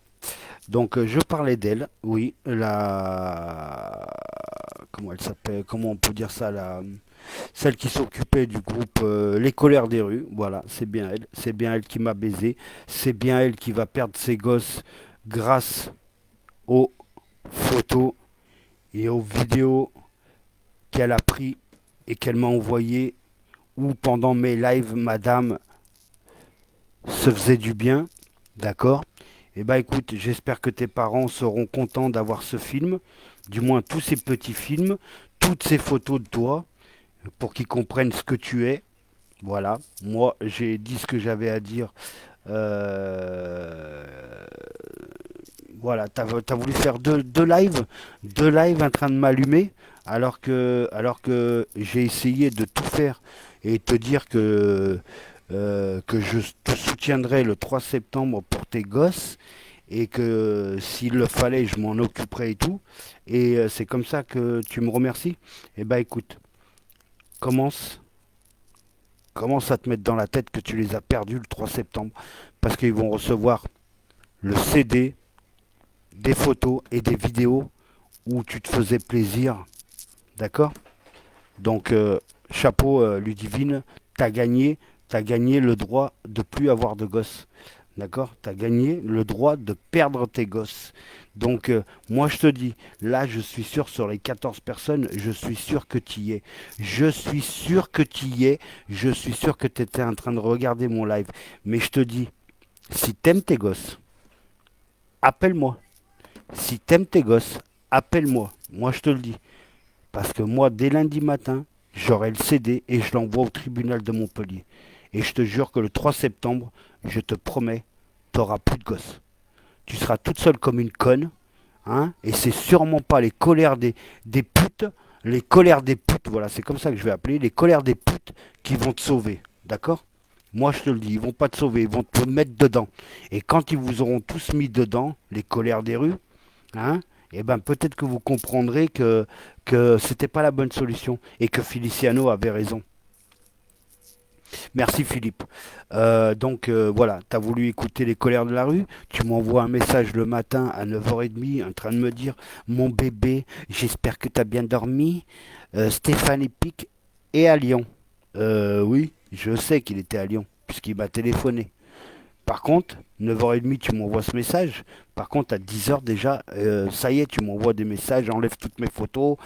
Donc je parlais d'elle, oui, comment elle s'appelle, comment on peut dire ça, celle qui s'occupait du groupe Les Colères des rues, voilà, c'est bien elle qui m'a baisé, c'est bien elle qui va perdre ses gosses grâce aux photos et aux vidéos qu'elle a pris et qu'elle m'a envoyées, où pendant mes lives, madame se faisait du bien, d'accord. Eh ben écoute, j'espère que tes parents seront contents d'avoir ce film, du moins tous ces petits films, toutes ces photos de toi, pour qu'ils comprennent ce que tu es. Voilà, moi j'ai dit ce que j'avais à dire. Euh, Voilà, t'as voulu faire deux lives en train de m'allumer, alors que j'ai essayé de tout faire et te dire que je te soutiendrai le 3 septembre pour tes gosses. et que s'il le fallait, je m'en occuperais et tout. Et c'est comme ça que tu me remercies. Eh ben écoute, commence, commence à te mettre dans la tête que tu les as perdus le 3 septembre parce qu'ils vont recevoir le CD, des photos et des vidéos où tu te faisais plaisir. D'accord? Donc, chapeau, Ludivine, t'as gagné le droit de plus avoir de gosses. D'accord? T'as gagné le droit de perdre tes gosses. Donc, moi, je te dis, là, je suis sûr, sur les 14 personnes, je suis sûr que tu y es. Je suis sûr que tu y es. Je suis sûr que tu étais en train de regarder mon live. Mais je te dis, si t'aimes tes gosses, appelle-moi. Si t'aimes tes gosses, appelle-moi. Moi, je te le dis. Parce que moi, dès lundi matin, j'aurai le CD et je l'envoie au tribunal de Montpellier. Et je te jure que le 3 septembre, je te promets, tu n'auras plus de gosses. Tu seras toute seule comme une conne. Hein, et c'est sûrement pas les colères des putes, les colères des putes, voilà, c'est comme ça que je vais appeler, les colères des putes qui vont te sauver. D'accord? Moi, je te le dis, ils vont pas te sauver, ils vont te mettre dedans. Et quand ils vous auront tous mis dedans, les colères des rues, hein, eh ben peut-être que vous comprendrez que c'était pas la bonne solution et que Feliciano avait raison. Merci Philippe. Voilà, tu as voulu écouter les colères de la rue, tu m'envoies un message le matin à 9h30 en train de me dire mon bébé, j'espère que tu as bien dormi. Stéphane Epic est à Lyon. Oui, je sais qu'il était à Lyon puisqu'il m'a téléphoné. Par contre, 9h30, tu m'envoies ce message. Par contre, à 10h déjà, ça y est, tu m'envoies des messages, enlève toutes mes photos,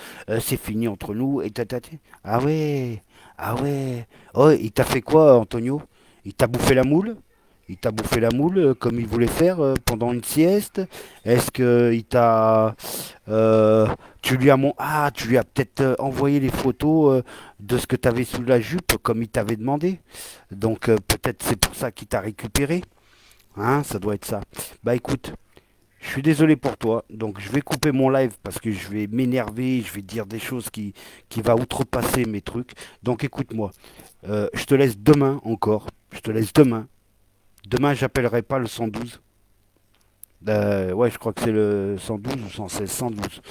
c'est fini entre nous, et tatati. Ah ouais, ah ouais. Oh, il t'a fait quoi, Antonio? Il t'a bouffé la moule? Il t'a bouffé la moule comme il voulait faire pendant une sieste? Est-ce que il t'a, tu lui as tu lui as peut-être envoyé les photos de ce que tu avais sous la jupe comme il t'avait demandé. Donc peut-être c'est pour ça qu'il t'a récupéré. Hein, ça doit être ça. Bah écoute, je suis désolé pour toi. Donc je vais couper mon live parce que je vais m'énerver, je vais dire des choses qui va outrepasser mes trucs. Donc écoute-moi, je te laisse demain encore. Je te laisse demain. Demain, j'appellerai pas le 112. Ouais, je crois que c'est le 112 ou 116, 112.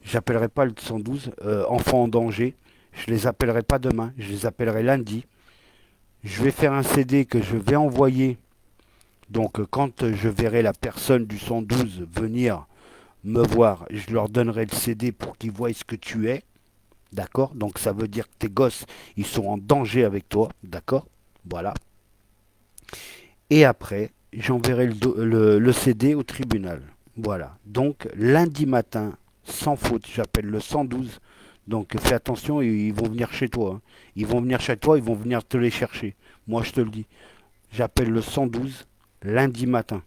J'appellerai pas le 112, enfants en danger. Je les appellerai pas demain, je les appellerai lundi. Je vais faire un CD que je vais envoyer. Donc quand je verrai la personne du 112 venir me voir, je leur donnerai le CD pour qu'ils voient ce que tu es. D'accord? Donc ça veut dire que tes gosses, ils sont en danger avec toi. D'accord? Voilà. Et après, j'enverrai le CD au tribunal. Voilà. Donc lundi matin, sans faute, j'appelle le 112. Donc fais attention, ils vont venir chez toi. Hein. Ils vont venir chez toi, ils vont venir te les chercher. Moi, je te le dis. J'appelle le 112 lundi matin.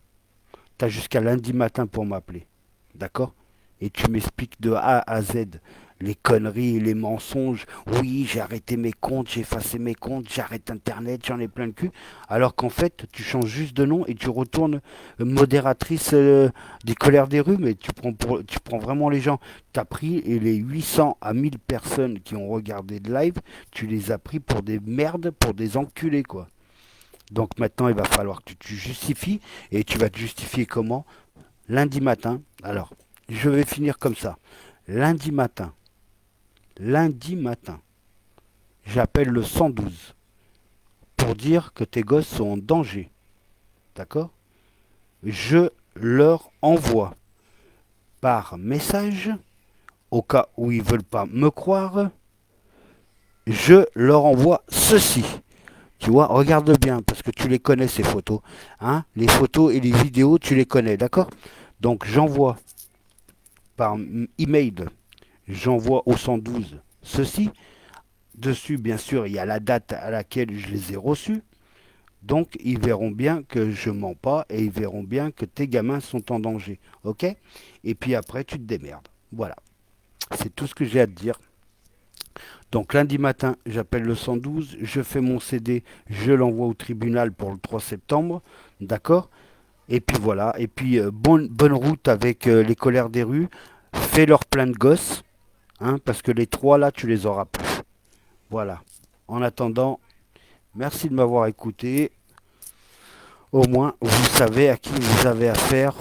Tu as jusqu'à lundi matin pour m'appeler. D'accord? Et tu m'expliques de A à Z les conneries, les mensonges. Oui, j'ai arrêté mes comptes, j'ai effacé mes comptes, j'arrête Internet, j'en ai plein le cul. Alors qu'en fait, tu changes juste de nom et tu retournes modératrice des colères des rues, mais tu prends vraiment les gens. Tu as pris et les 800 à 1000 personnes qui ont regardé le live, tu les as pris pour des merdes, pour des enculés, quoi. Donc maintenant, il va falloir que tu justifies. Et tu vas te justifier comment? Lundi matin. Alors, je vais finir comme ça. Lundi matin. Lundi matin. J'appelle le 112 pour dire que tes gosses sont en danger. D'accord? Je leur envoie par message, au cas où ils ne veulent pas me croire, je leur envoie ceci. Tu vois, regarde bien, parce que tu les connais ces photos. Hein, les photos et les vidéos, tu les connais, d'accord? Donc j'envoie par email, j'envoie au 112 ceci. Dessus, bien sûr, il y a la date à laquelle je les ai reçus. Donc ils verront bien que je mens pas et ils verront bien que tes gamins sont en danger. Ok? Et puis après, tu te démerdes. Voilà. C'est tout ce que j'ai à te dire. Donc lundi matin, j'appelle le 112, je fais mon CD, je l'envoie au tribunal pour le 3 septembre, d'accord? Et puis voilà, et puis bonne route avec les colères des rues, fais leur plein de gosses, hein, parce que les trois là, tu les auras plus. Voilà. En attendant, merci de m'avoir écouté. Au moins, vous savez à qui vous avez affaire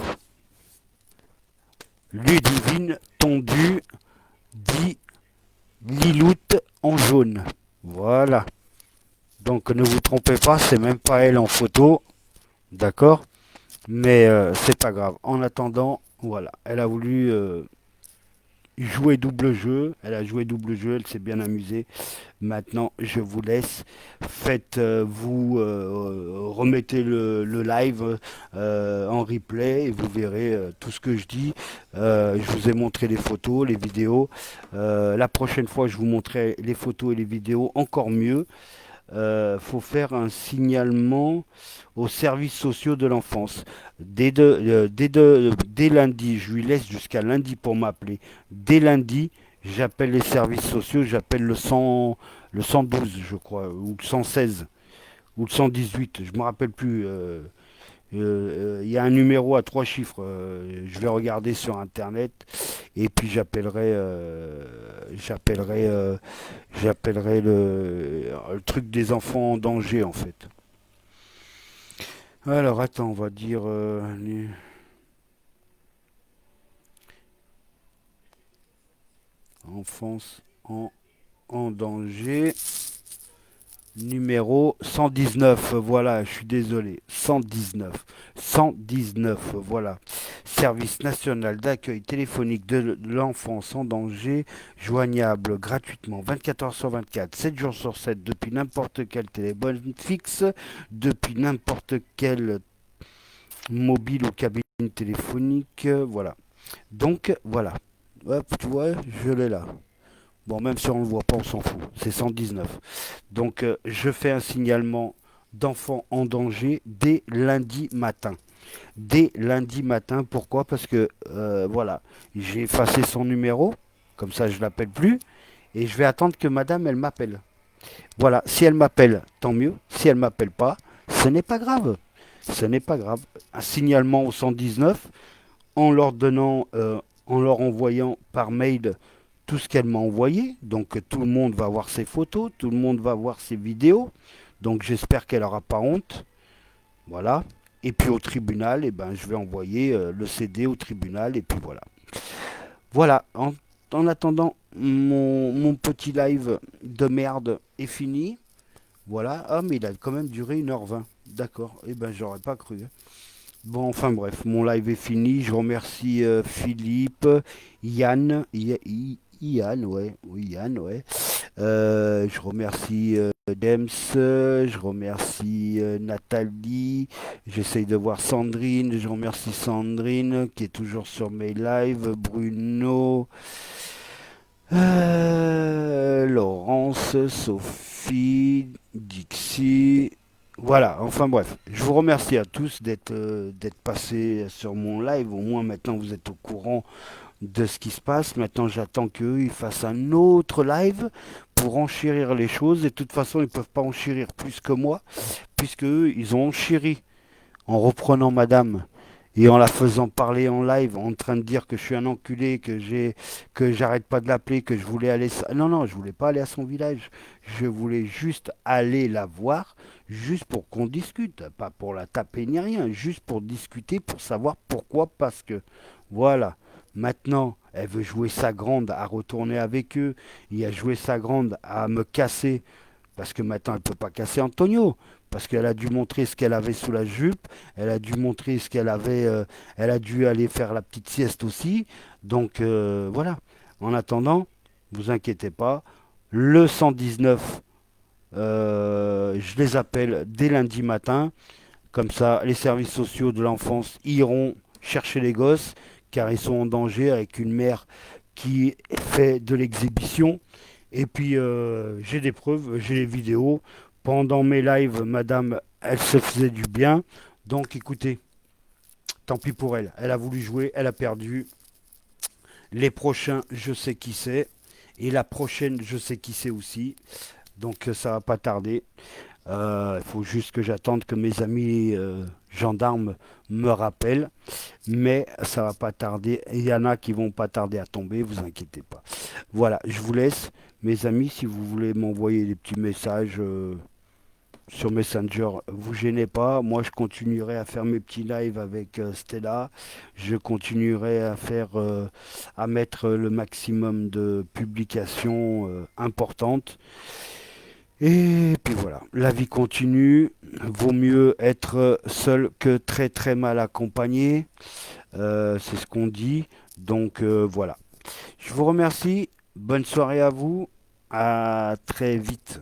Ludivine Tondu, dit Liloute en jaune. Voilà. Donc ne vous trompez pas, c'est même pas elle en photo, d'accord? Mais c'est pas grave. En attendant, voilà, elle a voulu jouer double jeu. Elle a joué double jeu, elle s'est bien amusée. Maintenant, je vous laisse. Faites, remettez le live en replay et vous verrez tout ce que je dis. Je vous ai montré les photos, les vidéos. La prochaine fois, je vous montrerai les photos et les vidéos encore mieux. Faut faire un signalement aux services sociaux de l'enfance. Dès lundi, je lui laisse jusqu'à lundi pour m'appeler. Dès lundi, j'appelle les services sociaux, j'appelle le 112, je crois, ou le 116, ou le 118, je me rappelle plus. Il y a un numéro à 3 chiffres. Je vais regarder sur internet et puis j'appellerai le truc des enfants en danger en fait. Alors attends, on va dire enfance en danger. Numéro 119, voilà, je suis désolé. 119. 119, voilà. Service national d'accueil téléphonique de l'enfance en danger, joignable gratuitement 24 heures sur 24, 7 jours sur 7, depuis n'importe quel téléphone fixe, depuis n'importe quel mobile ou cabine téléphonique, voilà. Donc, voilà. Hop, tu vois, je l'ai là. Bon, même si on ne le voit pas, on s'en fout. C'est 119. Donc, je fais un signalement d'enfants en danger dès lundi matin. Dès lundi matin, pourquoi? Parce que, voilà, j'ai effacé son numéro, comme ça je ne l'appelle plus, et je vais attendre que madame, elle m'appelle. Voilà, si elle m'appelle, tant mieux. Si elle ne m'appelle pas, ce n'est pas grave. Ce n'est pas grave. Un signalement au 119 en leur donnant, en leur envoyant par mail tout ce qu'elle m'a envoyé. Donc tout le monde va voir ses photos, tout le monde va voir ses vidéos. Donc j'espère qu'elle n'aura pas honte. Voilà. Et puis au tribunal, eh ben, je vais envoyer le CD au tribunal et puis voilà. Voilà. En attendant, mon petit live de merde est fini. Voilà. Ah, mais il a quand même duré 1h20. D'accord. Eh ben, j'aurais pas cru. Bon, enfin bref, mon live est fini. Je remercie Philippe, Yann, Yann, ouais, oui, Yann, ouais. Je remercie Dems, je remercie Nathalie, j'essaye de voir Sandrine, je remercie Sandrine qui est toujours sur mes lives, Bruno, Laurence, Sophie, Dixie. Voilà, enfin bref, je vous remercie à tous d'être passés sur mon live. Au moins maintenant vous êtes au courant de ce qui se passe. Maintenant j'attends qu'eux ils fassent un autre live pour enchérir les choses. Et de toute façon ils ne peuvent pas enchérir plus que moi, puisque eux ils ont enchéri en reprenant madame et en la faisant parler en live, en train de dire que je suis un enculé, que j'arrête pas de l'appeler, que je voulais aller. Non, non, je voulais pas aller à son village. Je voulais juste aller la voir, juste pour qu'on discute, pas pour la taper ni rien, juste pour discuter, pour savoir pourquoi, parce que voilà. Maintenant, elle veut jouer sa grande à retourner avec eux, et à jouer sa grande à me casser parce que maintenant, elle ne peut pas casser Antonio. Parce qu'elle a dû montrer ce qu'elle avait sous la jupe. Elle a dû montrer ce qu'elle avait. Elle a dû aller faire la petite sieste aussi. Donc voilà. En attendant, vous inquiétez pas. Le 119, je les appelle dès lundi matin. Comme ça, les services sociaux de l'enfance iront chercher les gosses. Car ils sont en danger avec une mère qui fait de l'exhibition. Et puis, j'ai des preuves, j'ai les vidéos. Pendant mes lives, madame, elle se faisait du bien. Donc, écoutez, tant pis pour elle. Elle a voulu jouer, elle a perdu. Les prochains, je sais qui c'est. Et la prochaine, je sais qui c'est aussi. Donc, ça va pas tarder. Il faut juste que j'attende que mes amis gendarmes me rappellent. Mais ça va pas tarder. Il y en a qui vont pas tarder à tomber, vous inquiétez pas. Voilà, je vous laisse. Mes amis, si vous voulez m'envoyer des petits messages, sur Messenger, vous gênez pas. Moi, je continuerai à faire mes petits lives avec Stella. Je continuerai à mettre le maximum de publications importantes. Et puis voilà, la vie continue. Vaut mieux être seul que très très mal accompagné. C'est ce qu'on dit. Donc voilà. Je vous remercie. Bonne soirée à vous. À très vite.